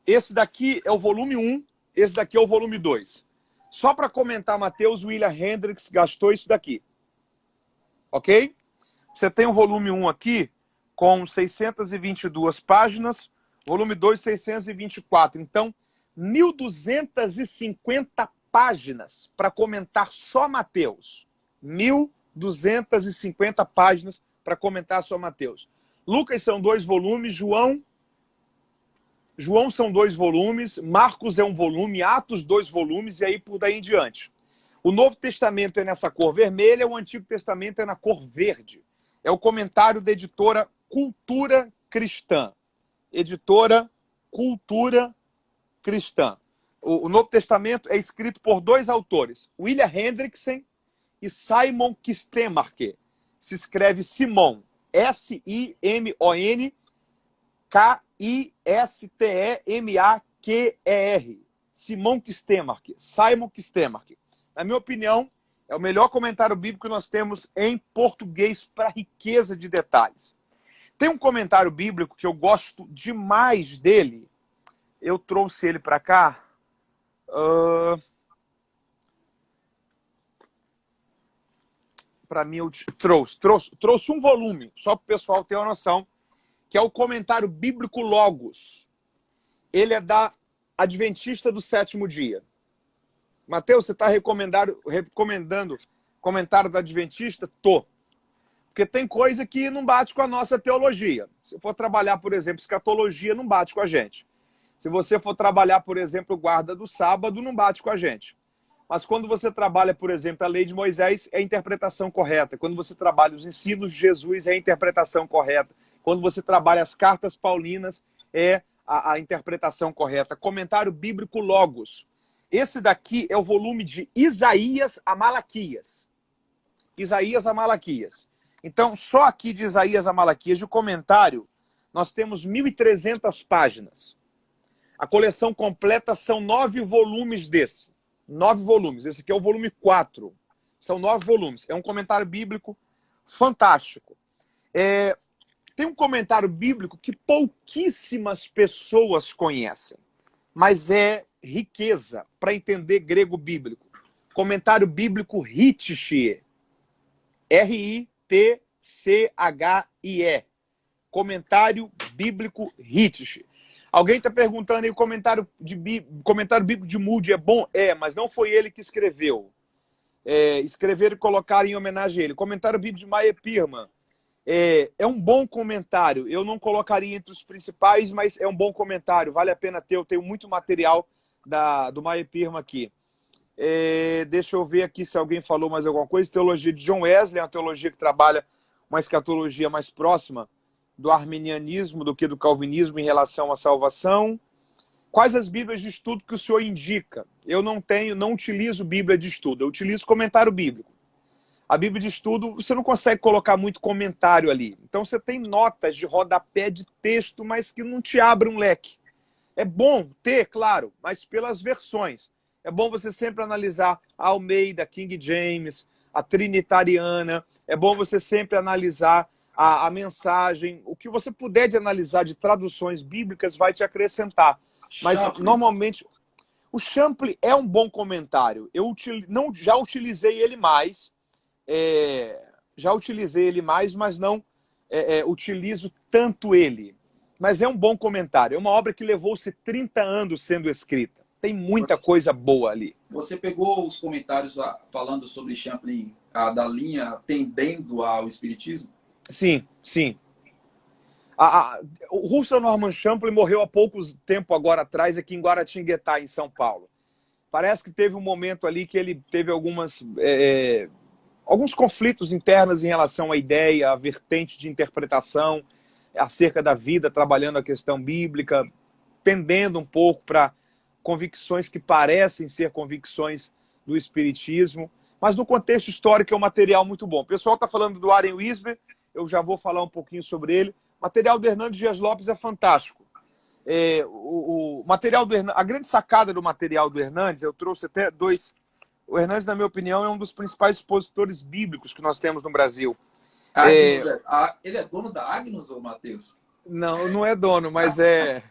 Esse daqui é o volume 1, esse daqui é o volume 2. Só para comentar Mateus, William Hendricks gastou isso daqui. Ok? Você tem o volume 1 aqui, com 622 páginas, volume 2, 624. Então, 1.250 páginas para comentar só Mateus. 1.250 páginas para comentar só Mateus. Lucas são 2 volumes, João são 2 volumes, Marcos é um volume, Atos 2 volumes e aí por daí em diante. O Novo Testamento é nessa cor vermelha, o Antigo Testamento é na cor verde. É o comentário da editora Cultura Cristã. Editora Cultura Cristã. O Novo Testamento é escrito por 2 autores, William Hendrickson e Simon Kistemaker. Se escreve Simon, S-I-M-O-N K-I-S-T-E-M-A-Q-E-R. Simon Kistemaker. Simon Kistemaker. Na minha opinião, é o melhor comentário bíblico que nós temos em português para riqueza de detalhes. Tem um comentário bíblico que eu gosto demais dele. Eu trouxe ele para cá. Para mim, eu trouxe um volume, só para o pessoal ter uma noção, que é o comentário bíblico Logos. Ele é da Adventista do Sétimo Dia. Mateus, você está recomendando comentário da Adventista? Tô. Porque tem coisa que não bate com a nossa teologia. Se for trabalhar, por exemplo, escatologia, não bate com a gente. Se você for trabalhar, por exemplo, guarda do sábado, não bate com a gente. Mas quando você trabalha, por exemplo, a lei de Moisés, é a interpretação correta. Quando você trabalha os ensinos de Jesus, é a interpretação correta. Quando você trabalha as cartas paulinas, é a interpretação correta. Comentário bíblico Logos. Esse daqui é o volume de Isaías a Malaquias. Isaías a Malaquias. Então, só aqui de Isaías a Malaquias, de comentário, nós temos 1.300 páginas. A coleção completa são 9 volumes desse. 9 volumes. Esse aqui é o volume 4. São 9 volumes. É um comentário bíblico fantástico. Tem um comentário bíblico que pouquíssimas pessoas conhecem, mas é riqueza para entender grego bíblico. Comentário bíblico Ritchie. R-I-T-C-H-I-E. Comentário bíblico Ritchie. Alguém está perguntando aí, o comentário bíblico de Moody é bom? É, mas não foi ele que escreveu. Escrever e colocar em homenagem a ele. Comentário bíblico de Meyer Pearman. É um bom comentário. Eu não colocaria entre os principais, mas é um bom comentário. Vale a pena ter. Eu tenho muito material do Meyer Pearman aqui. Deixa eu ver aqui se alguém falou mais alguma coisa. Teologia de John Wesley, é uma teologia que trabalha uma escatologia mais próxima do arminianismo do que do calvinismo em relação à salvação. Quais as bíblias de estudo que o senhor indica? Eu não utilizo bíblia de estudo, eu utilizo comentário bíblico. A bíblia de estudo, você não consegue colocar muito comentário ali. Então você tem notas de rodapé de texto, mas que não te abrem um leque. É bom ter, claro, mas pelas versões. É bom você sempre analisar a Almeida, King James, a Trinitariana. É bom você sempre analisar a mensagem. O que você puder de analisar de traduções bíblicas vai te acrescentar. Mas, normalmente, o Champlin é um bom comentário. Eu já utilizei ele mais. Mas não utilizo tanto ele. Mas é um bom comentário. É uma obra que levou-se 30 anos sendo escrita. Tem muita coisa boa ali. Você pegou os comentários falando sobre Champlin, da linha tendendo ao espiritismo? Sim, sim. O Russell Norman Champlin morreu há pouco tempo agora atrás aqui em Guaratinguetá, em São Paulo. Parece que teve um momento ali que ele teve alguns conflitos internos em relação à ideia, à vertente de interpretação acerca da vida, trabalhando a questão bíblica, pendendo um pouco para convicções que parecem ser convicções do espiritismo. Mas no contexto histórico é um material muito bom. O pessoal está falando do Warren Wiersbe, eu já vou falar um pouquinho sobre ele. O material do Hernandes Dias Lopes é fantástico. A grande sacada do material do Hernandes, eu trouxe até 2. O Hernandes, na minha opinião, é um dos principais expositores bíblicos que nós temos no Brasil. Ele é dono da Agnus, ou Matheus? Não, não é dono, mas é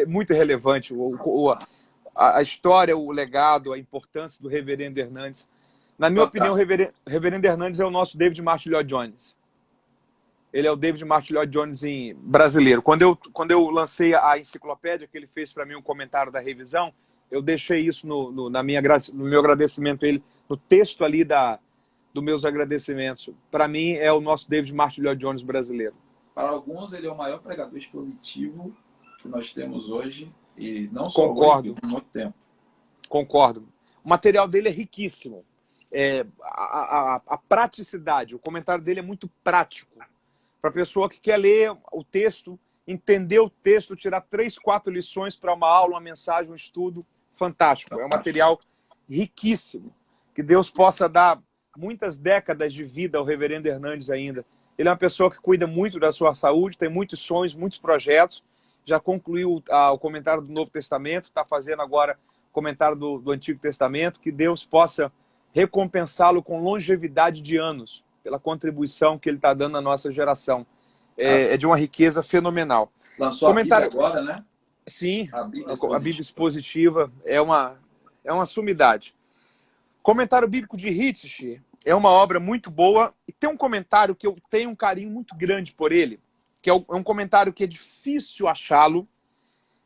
muito relevante. A história, o legado, a importância do reverendo Hernandes. Na minha opinião, o reverendo Hernandes é o nosso David Martin Lloyd Jones. Ele é o David Martin Lloyd Jones brasileiro. Quando eu lancei a enciclopédia, que ele fez para mim um comentário da revisão, eu deixei isso no meu agradecimento a ele, no texto ali dos meus agradecimentos. Para mim, é o nosso David Martin Lloyd Jones brasileiro. Para alguns, ele é o maior pregador expositivo que nós temos hoje, e não só Concordo. Hoje, há muito tempo. Concordo. O material dele é riquíssimo. A praticidade, o comentário dele é muito prático. Para a pessoa que quer ler o texto, entender o texto, tirar 3, 4 lições para uma aula, uma mensagem, um estudo, fantástico. É um material riquíssimo. Que Deus possa dar muitas décadas de vida ao reverendo Hernandes ainda. Ele é uma pessoa que cuida muito da sua saúde, tem muitos sonhos, muitos projetos. Já concluiu o comentário do Novo Testamento, está fazendo agora o comentário do Antigo Testamento. Que Deus possa recompensá-lo com longevidade de anos pela contribuição que ele está dando à nossa geração. É de uma riqueza fenomenal. Lançou comentário... a Bíblia agora, né? Sim, a Bíblia Expositiva é uma sumidade. Comentário Bíblico de Ritchie é uma obra muito boa, e tem um comentário que eu tenho um carinho muito grande por ele, que é um comentário que é difícil achá-lo,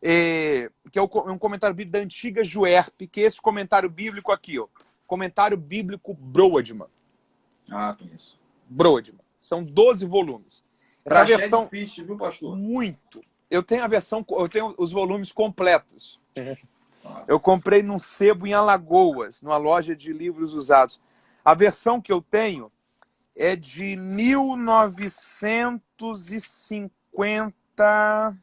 que é um comentário bíblico da antiga Juerp, que é esse comentário bíblico aqui, ó, comentário bíblico Brodmann. Conheço. Brodmann. São 12 volumes. Essa versão é difícil, viu, pastor? Muito. Eu tenho os volumes completos. Nossa. Eu comprei num sebo em Alagoas, numa loja de livros usados. A versão que eu tenho é de 1950...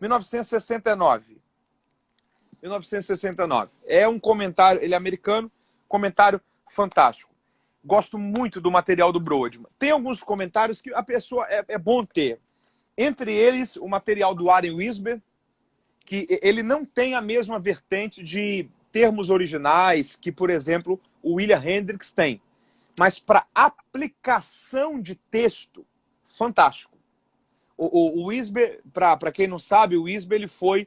1969. 1969. É um comentário, ele é americano, comentário fantástico. Gosto muito do material do Brodmann. Tem alguns comentários que a pessoa é bom ter. Entre eles, o material do Warren Wiersbe, que ele não tem a mesma vertente de termos originais que, por exemplo, o William Hendricks tem. Mas para aplicação de texto, fantástico. O Wiersbe, para quem não sabe, o Wiersbe, ele foi...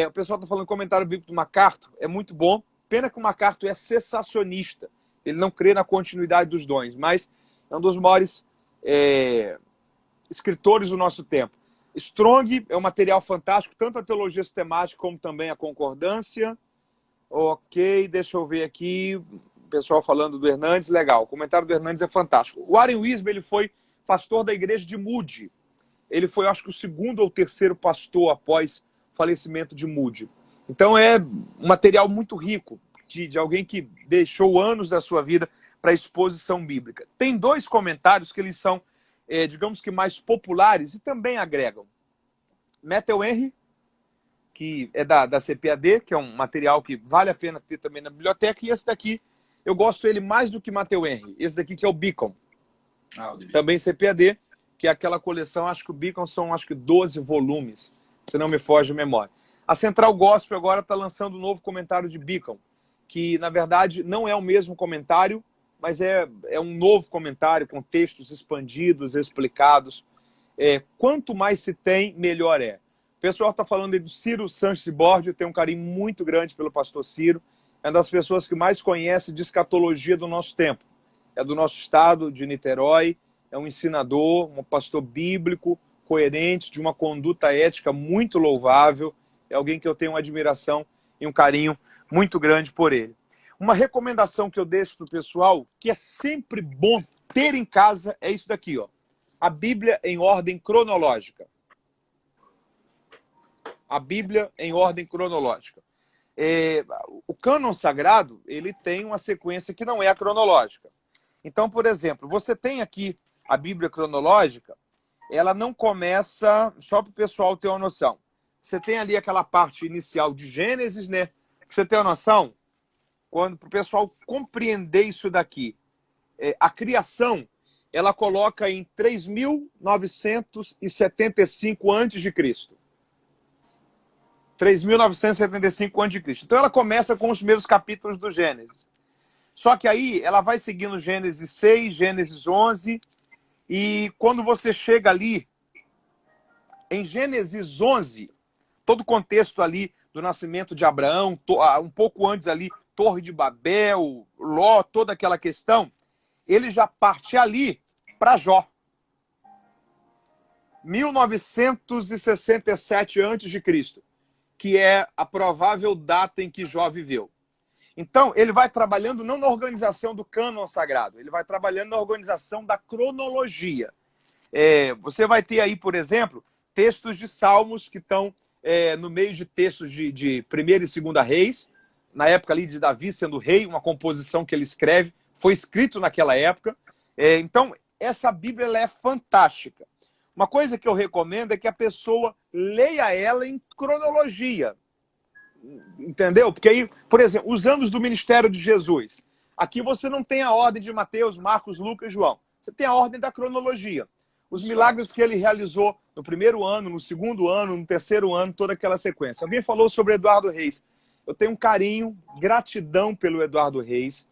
o pessoal está falando comentário bíblico do MacArthur, é muito bom. Pena que o MacArthur é cessacionista. Ele não crê na continuidade dos dons, mas é um dos maiores escritores do nosso tempo. Strong é um material fantástico, tanto a teologia sistemática como também a concordância. Ok, deixa eu ver aqui. O pessoal falando do Hernandes, legal. O comentário do Hernandes é fantástico. O Warren Wiersbe, ele foi pastor da igreja de Moody. Ele foi, acho que, o segundo ou terceiro pastor após o falecimento de Moody. Então é um material muito rico de alguém que deixou anos da sua vida para a exposição bíblica. Tem dois comentários que eles são, digamos que, mais populares e também agregam. Matthew Henry, que é da CPAD, que é um material que vale a pena ter também na biblioteca, e esse daqui, eu gosto dele mais do que Matthew Henry. Esse daqui que é o Beacon. Também CPAD, que é aquela coleção, acho que o Beacon são 12 volumes, se não me foge a memória. A Central Gospel agora está lançando um novo comentário de Beacon, que, na verdade, não é o mesmo comentário, mas é um novo comentário com textos expandidos, explicados. Quanto mais se tem, melhor é. O pessoal está falando aí do Ciro Sanches Borges, eu tenho um carinho muito grande pelo pastor Ciro, é uma das pessoas que mais conhece de escatologia do nosso tempo. É do nosso estado, de Niterói, é um ensinador, um pastor bíblico, coerente, de uma conduta ética muito louvável, é alguém que eu tenho uma admiração e um carinho muito grande por ele. Uma recomendação que eu deixo para o pessoal, que é sempre bom ter em casa, é isso daqui, ó. A Bíblia em ordem cronológica. A Bíblia em ordem cronológica. O cânon sagrado, ele tem uma sequência que não é a cronológica. Então, por exemplo, você tem aqui a Bíblia cronológica, ela não começa, só para o pessoal ter uma noção. Você tem ali aquela parte inicial de Gênesis, né? Pra você ter uma noção, para o pessoal compreender isso daqui, a criação, ela coloca em 3.975 a.C. 3.975 a.C. Então ela começa com os primeiros capítulos do Gênesis. Só que aí ela vai seguindo Gênesis 6, Gênesis 11, e quando você chega ali, em Gênesis 11, todo o contexto ali do nascimento de Abraão, um pouco antes ali, Torre de Babel, Ló, toda aquela questão, ele já parte ali para Jó. 1967 a.C., que é a provável data em que Jó viveu. Então, ele vai trabalhando não na organização do cânon sagrado, ele vai trabalhando na organização da cronologia. Você vai ter aí, por exemplo, textos de Salmos que estão no meio de textos de 1ª e 2ª Reis, na época ali de Davi sendo rei, uma composição que ele escreve, foi escrito naquela época. Então, essa Bíblia ela é fantástica. Uma coisa que eu recomendo é que a pessoa leia ela em cronologia. Entendeu? Porque aí, por exemplo, os anos do ministério de Jesus. Aqui você não tem a ordem de Mateus, Marcos, Lucas e João. Você tem a ordem da cronologia. Os milagres que ele realizou no 1º ano, no 2º ano, no 3º ano, toda aquela sequência. Alguém falou sobre Eduardo Reis. Eu tenho um carinho, gratidão pelo Eduardo Reis.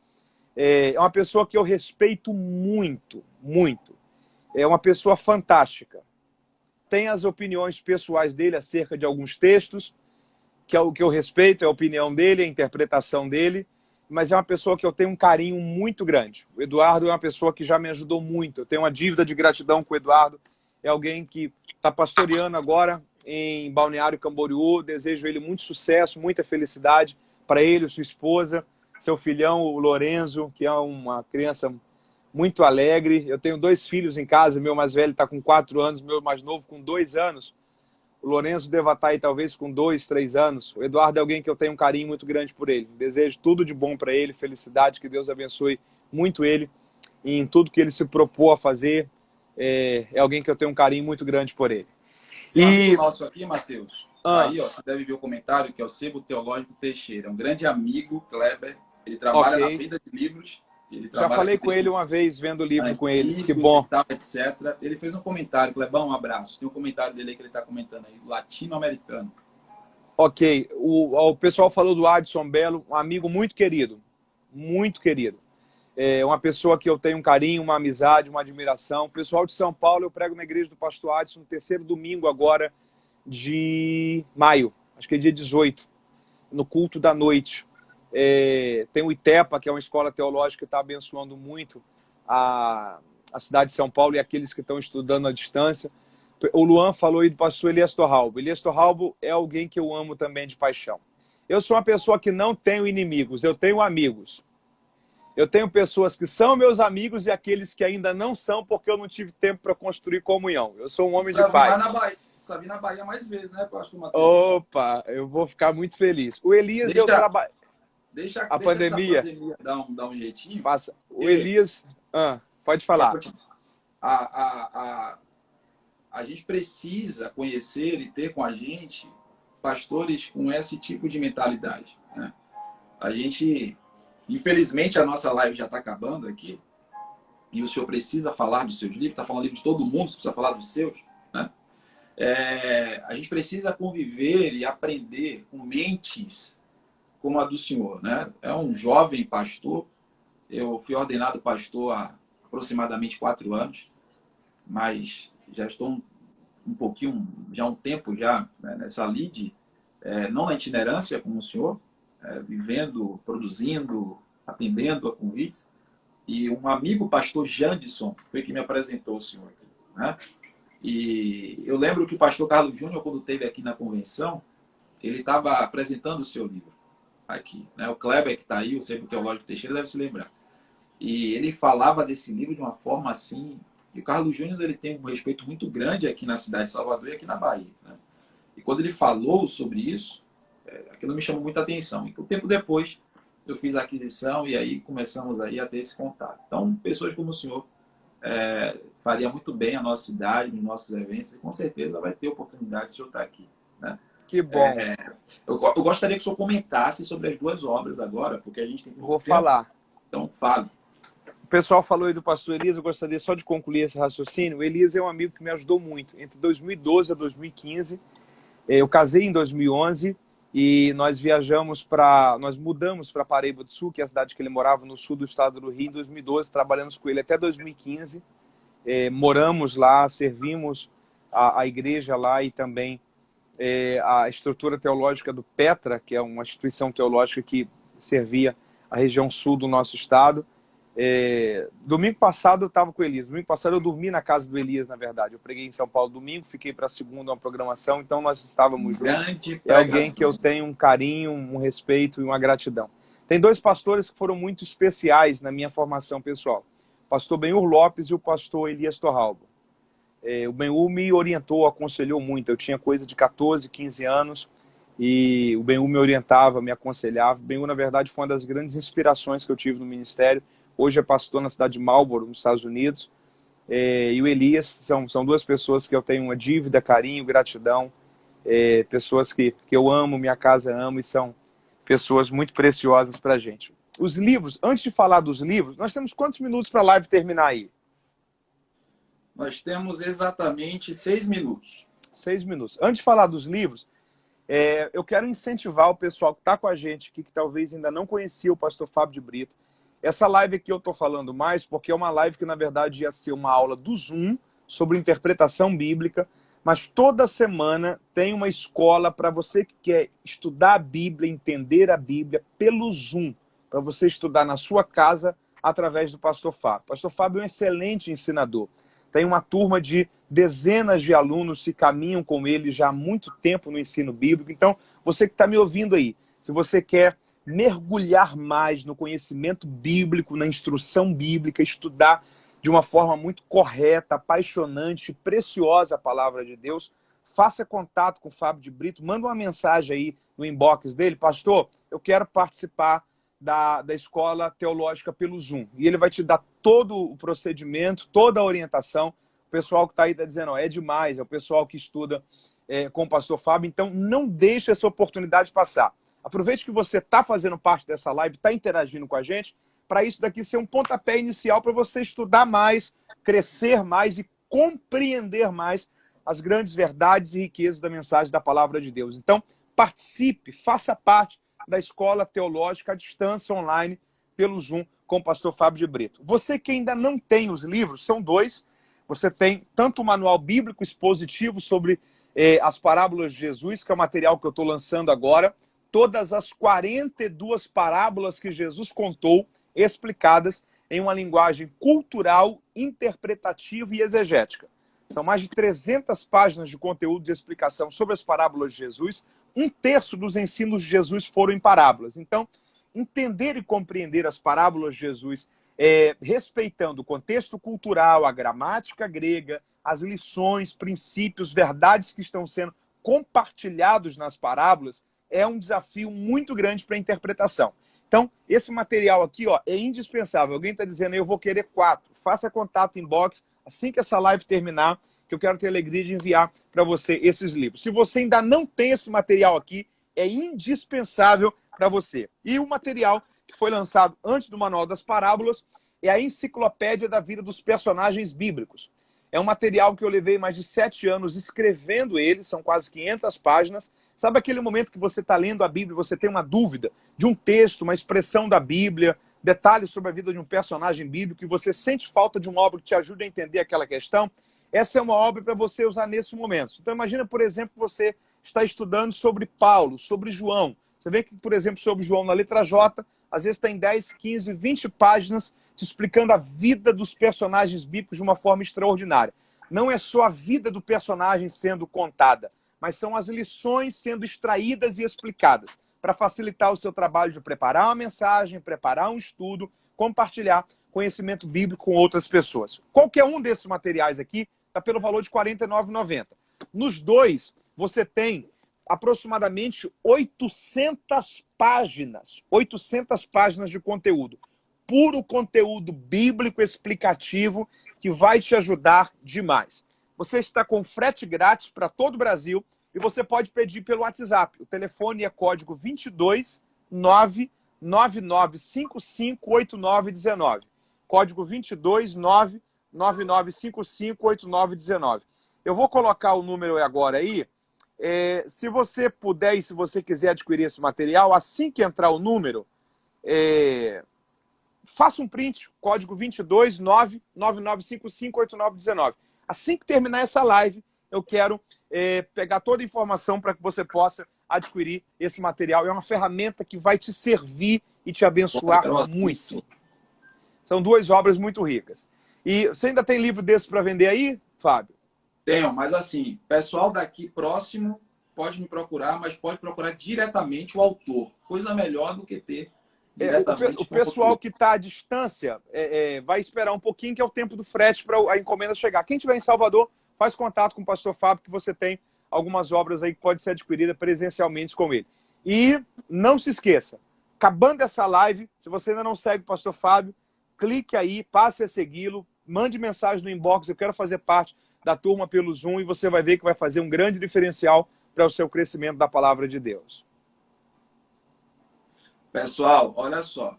É uma pessoa que eu respeito muito, muito. É uma pessoa fantástica. Tem as opiniões pessoais dele acerca de alguns textos, que é o que eu respeito, é a opinião dele, a interpretação dele, mas é uma pessoa que eu tenho um carinho muito grande. O Eduardo é uma pessoa que já me ajudou muito. Eu tenho uma dívida de gratidão com o Eduardo. É alguém que está pastoreando agora em Balneário Camboriú. Desejo ele muito sucesso, muita felicidade para ele, sua esposa, seu filhão, o Lorenzo, que é uma criança muito alegre. Eu tenho 2 filhos em casa, meu mais velho está com 4 anos, meu mais novo com 2 anos. O Lorenzo deva estar aí talvez com 2, 3 anos. O Eduardo é alguém que eu tenho um carinho muito grande por ele. Desejo tudo de bom para ele, felicidade, que Deus abençoe muito ele em tudo que ele se propôs a fazer. É alguém que eu tenho um carinho muito grande por ele. Tem um amigo nosso aqui, Matheus. Ah. Aí, ó, você deve ver o comentário, que é o Sebo Teológico Teixeira. É um grande amigo, Kleber. Ele trabalha na venda de livros. Ele Já falei com ele uma vez, vendo o livro com eles. Que bom. Tal, etc. Ele fez um comentário. Clebão, um abraço. Tem um comentário dele aí que ele está comentando aí. Latino-americano. Ok. O pessoal falou do Adson Belo, um amigo muito querido. Muito querido. É uma pessoa que eu tenho um carinho, uma amizade, uma admiração. O pessoal de São Paulo, eu prego na igreja do pastor Adson no terceiro domingo agora de maio. Acho que é dia 18. No culto da noite. Tem o ITEPA, que é uma escola teológica que está abençoando muito a cidade de São Paulo e aqueles que estão estudando à distância. O Luan falou aí do pastor Elias Torralbo. Elias Torralbo é alguém que eu amo também de paixão. Eu sou uma pessoa que não tenho inimigos, eu tenho amigos. Eu tenho pessoas que são meus amigos e aqueles que ainda não são, porque eu não tive tempo para construir comunhão. Eu sou um homem de paz. Precisa vir na Bahia mais vezes, né, pastor Matheus? Opa, eu vou ficar muito feliz. O Elias, eu trabalho... Deixa a pandemia dar um jeitinho. Passa. O Elias... pode falar. A gente precisa conhecer e ter com a gente pastores com esse tipo de mentalidade, né? A gente... Infelizmente, a nossa live já está acabando aqui. E o senhor precisa falar dos seus livros. Está falando livro de todo mundo, você precisa falar dos seus, né? A gente precisa conviver e aprender com mentes como a do senhor, né? É um jovem pastor. Eu fui ordenado pastor há aproximadamente 4 anos, mas já estou um pouquinho, já há um tempo já, né, nessa lide, não na itinerância como o senhor, vivendo, produzindo, atendendo a convites. E um amigo, pastor Jandson, foi que me apresentou o senhor aqui, né? E eu lembro que o pastor Carlos Júnior, quando esteve aqui na convenção, ele estava apresentando o seu livro aqui, né? O Kleber, que está aí, o Sebo Teológico Teixeira, deve se lembrar. E ele falava desse livro de uma forma assim... E o Carlos Júnior, ele tem um respeito muito grande aqui na cidade de Salvador e aqui na Bahia, né? E quando ele falou sobre isso, aquilo me chamou muita atenção. E um tempo depois, eu fiz a aquisição e aí começamos aí a ter esse contato. Então, pessoas como o senhor faria muito bem a nossa cidade, nos nossos eventos, e com certeza vai ter oportunidade de o senhor estar aqui, né? Que bom. Eu gostaria que o senhor comentasse sobre as 2 obras agora, porque a gente tem pouco tempo. Falar. Então, fale. O pessoal falou aí do pastor Elias, eu gostaria só de concluir esse raciocínio. O Elias é um amigo que me ajudou muito. Entre 2012 a 2015, eu casei em 2011 e nós mudamos para Paraíba do Sul, que é a cidade que ele morava no sul do estado do Rio, em 2012, trabalhamos com ele até 2015. Moramos lá, servimos a igreja lá e também a estrutura teológica do Petra, que é uma instituição teológica que servia a região sul do nosso estado. Domingo passado eu estava com o Elias. Domingo passado eu dormi na casa do Elias, na verdade. Eu preguei em São Paulo domingo, fiquei para a segunda uma programação, então nós estávamos juntos. É alguém que eu tenho um carinho, um respeito e uma gratidão. Tem 2 pastores que foram muito especiais na minha formação pessoal. O pastor Benhur Lopes e o pastor Elias Torralbo. O Benhur me orientou, aconselhou muito. Eu tinha coisa de 14, 15 anos e o Benhur me orientava, me aconselhava. O Benhur, na verdade, foi uma das grandes inspirações que eu tive no ministério. Hoje é pastor na cidade de Marlboro, nos Estados Unidos. E o Elias são 2 pessoas que eu tenho uma dívida, carinho, gratidão. Pessoas que eu amo, minha casa ama, e são pessoas muito preciosas para a gente. Os livros, antes de falar dos livros, nós temos quantos minutos para a live terminar aí? Nós temos exatamente 6 minutos. 6 minutos. Antes de falar dos livros, eu quero incentivar o pessoal que está com a gente aqui, que talvez ainda não conhecia o pastor Fábio de Brito. Essa live aqui eu estou falando mais porque é uma live que, na verdade, ia ser uma aula do Zoom sobre interpretação bíblica, mas toda semana tem uma escola para você que quer estudar a Bíblia, entender a Bíblia pelo Zoom, para você estudar na sua casa através do pastor Fábio. O pastor Fábio é um excelente ensinador. Tem uma turma de dezenas de alunos que caminham com ele já há muito tempo no ensino bíblico. Então, você que está me ouvindo aí, se você quer mergulhar mais no conhecimento bíblico, na instrução bíblica, estudar de uma forma muito correta, apaixonante, preciosa a palavra de Deus, faça contato com o Fábio de Brito, manda uma mensagem aí no inbox dele: pastor, eu quero participar da Escola Teológica pelo Zoom. E ele vai te dar todo o procedimento, toda a orientação. O pessoal que está aí está dizendo, ó, é demais, é o pessoal que estuda com o pastor Fábio. Então, não deixe essa oportunidade passar. Aproveite que você está fazendo parte dessa live, está interagindo com a gente, para isso daqui ser um pontapé inicial para você estudar mais, crescer mais e compreender mais as grandes verdades e riquezas da mensagem da palavra de Deus. Então, participe, faça parte da Escola Teológica à Distância Online pelo Zoom com o pastor Fábio de Brito. Você que ainda não tem os livros, são dois. Você tem tanto o Manual Bíblico Expositivo sobre as Parábolas de Jesus, que é o material que eu estou lançando agora, todas as 42 parábolas que Jesus contou, explicadas em uma linguagem cultural, interpretativa e exegética. São mais de 300 páginas de conteúdo de explicação sobre as parábolas de Jesus. 1/3 dos ensinos de Jesus foram em parábolas. Então, entender e compreender as parábolas de Jesus, respeitando o contexto cultural, a gramática grega, as lições, princípios, verdades que estão sendo compartilhados nas parábolas, é um desafio muito grande para a interpretação. Então, esse material aqui, ó, é indispensável. Alguém está dizendo, eu vou querer 4. Faça contato inbox assim que essa live terminar, que eu quero ter a alegria de enviar para você esses livros. Se você ainda não tem esse material aqui, é indispensável para você. E o material que foi lançado antes do Manual das Parábolas é a Enciclopédia da Vida dos Personagens Bíblicos. É um material que eu levei mais de 7 anos escrevendo ele, são quase 500 páginas. Sabe aquele momento que você está lendo a Bíblia e você tem uma dúvida de um texto, uma expressão da Bíblia, detalhes sobre a vida de um personagem bíblico e você sente falta de uma obra que te ajude a entender aquela questão? Essa é uma obra para você usar nesse momento. Então imagina, por exemplo, que você está estudando sobre Paulo, sobre João. Você vê que, por exemplo, sobre João na letra J, às vezes tem 10, 15, 20 páginas te explicando a vida dos personagens bíblicos de uma forma extraordinária. Não é só a vida do personagem sendo contada, mas são as lições sendo extraídas e explicadas para facilitar o seu trabalho de preparar uma mensagem, preparar um estudo, compartilhar conhecimento bíblico com outras pessoas. Qualquer um desses materiais aqui está pelo valor de R$ 49,90. Nos dois, você tem aproximadamente 800 páginas de conteúdo. Puro conteúdo bíblico explicativo que vai te ajudar demais. Você está com frete grátis para todo o Brasil e você pode pedir pelo WhatsApp. O telefone é código 22 999558919. Código 22 999558919. Eu vou colocar o número agora aí. Se você puder e se você quiser adquirir esse material, assim que entrar o número, faça um print, código 22 999558919. Assim que terminar essa live, eu quero pegar toda a informação para que você possa adquirir esse material. É uma ferramenta que vai te servir e te abençoar muito. São 2 obras muito ricas. E você ainda tem livro desse para vender aí, Fábio? Tenho, mas assim, pessoal daqui próximo pode me procurar, mas pode procurar diretamente o autor. Coisa melhor do que ter diretamente o pessoal que está à distância vai esperar um pouquinho, que é o tempo do frete para a encomenda chegar. Quem estiver em Salvador, faz contato com o pastor Fábio, que você tem algumas obras aí que pode ser adquirida presencialmente com ele. E não se esqueça, acabando essa live, se você ainda não segue o pastor Fábio, clique aí, passe a segui-lo, mande mensagem no inbox, eu quero fazer parte da turma pelo Zoom, e você vai ver que vai fazer um grande diferencial para o seu crescimento da palavra de Deus. Pessoal, olha só.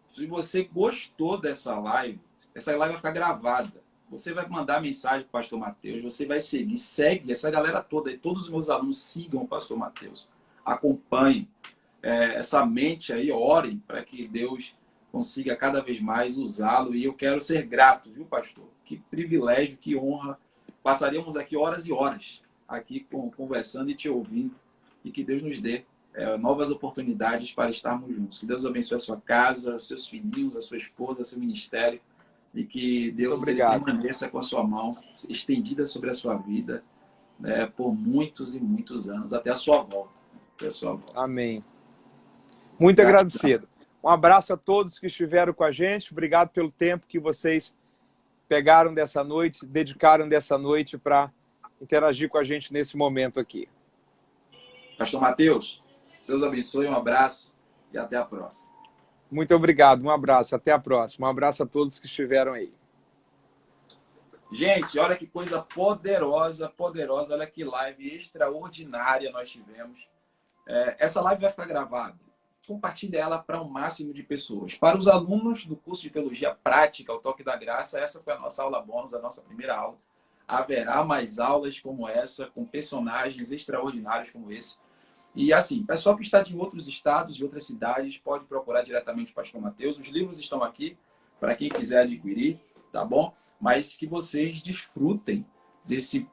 Se você gostou dessa live, essa live vai ficar gravada. Você vai mandar mensagem para o pastor Mateus, você vai seguir, segue essa galera toda, e todos os meus alunos sigam o pastor Mateus. Acompanhem essa mente aí, orem para que Deus consiga cada vez mais usá-lo. E eu quero ser grato, viu, pastor? Que privilégio, que honra. Passaríamos aqui horas e horas aqui conversando e te ouvindo. E que Deus nos dê novas oportunidades para estarmos juntos. Que Deus abençoe a sua casa, seus filhinhos, a sua esposa, seu ministério. E que Deus permaneça com a sua mão estendida sobre a sua vida por muitos e muitos anos, até a sua volta. Amém. Muito agradecido. Um abraço a todos que estiveram com a gente. Obrigado pelo tempo que vocês pegaram dessa noite, dedicaram dessa noite para interagir com a gente nesse momento aqui. Pastor Mateus, Deus abençoe, um abraço. e até a próxima. Muito obrigado, um abraço, até a próxima. Um abraço a todos que estiveram aí. Gente, olha que coisa poderosa, poderosa. Olha que live extraordinária nós tivemos. Essa live vai ficar gravada. Compartilhe ela para o máximo de pessoas. Para os alunos do curso de Teologia Prática, o Toque da Graça, essa foi a nossa aula bônus, a nossa primeira aula. Haverá mais aulas como essa, com personagens extraordinários como esse. E assim, pessoal que está de outros estados, de outras cidades, pode procurar diretamente o Pastor Mateus. Os livros estão aqui para quem quiser adquirir, tá bom? Mas que vocês desfrutem desse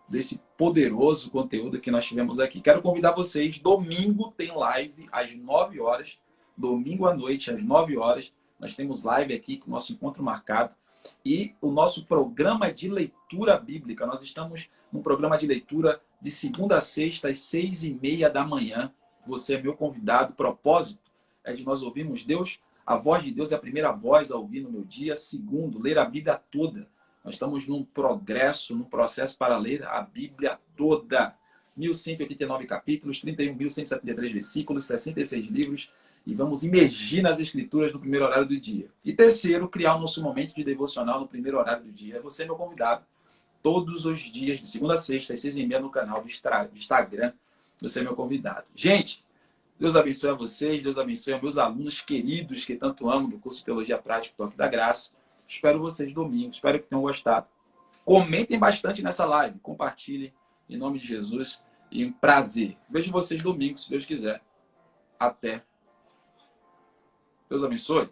poderoso conteúdo que nós tivemos aqui. Quero convidar vocês, domingo tem live às 9 horas, domingo à noite às 9 horas, nós temos live aqui com o nosso encontro marcado e o nosso programa de leitura bíblica. Nós estamos num programa de leitura de segunda a sexta às 6h30 da manhã. Você é meu convidado. O propósito é de nós ouvirmos Deus. A voz de Deus é a primeira voz a ouvir no meu dia. Segundo, ler a Bíblia toda. Nós estamos num progresso, num processo para ler a Bíblia toda. 1.189 capítulos, 31.173 versículos, 66 livros. E vamos imergir nas Escrituras no primeiro horário do dia. E terceiro, criar o nosso momento de devocional no primeiro horário do dia. Você é meu convidado. Todos os dias, de segunda a sexta, às 6h30 no canal do Instagram. Você é meu convidado. Gente, Deus abençoe a vocês, Deus abençoe a meus alunos queridos que tanto amo do curso de Teologia Prática Toque da Graça. Espero vocês domingo, espero que tenham gostado. Comentem bastante nessa live, compartilhem em nome de Jesus e um prazer. Vejo vocês domingo, se Deus quiser. Até. Deus abençoe.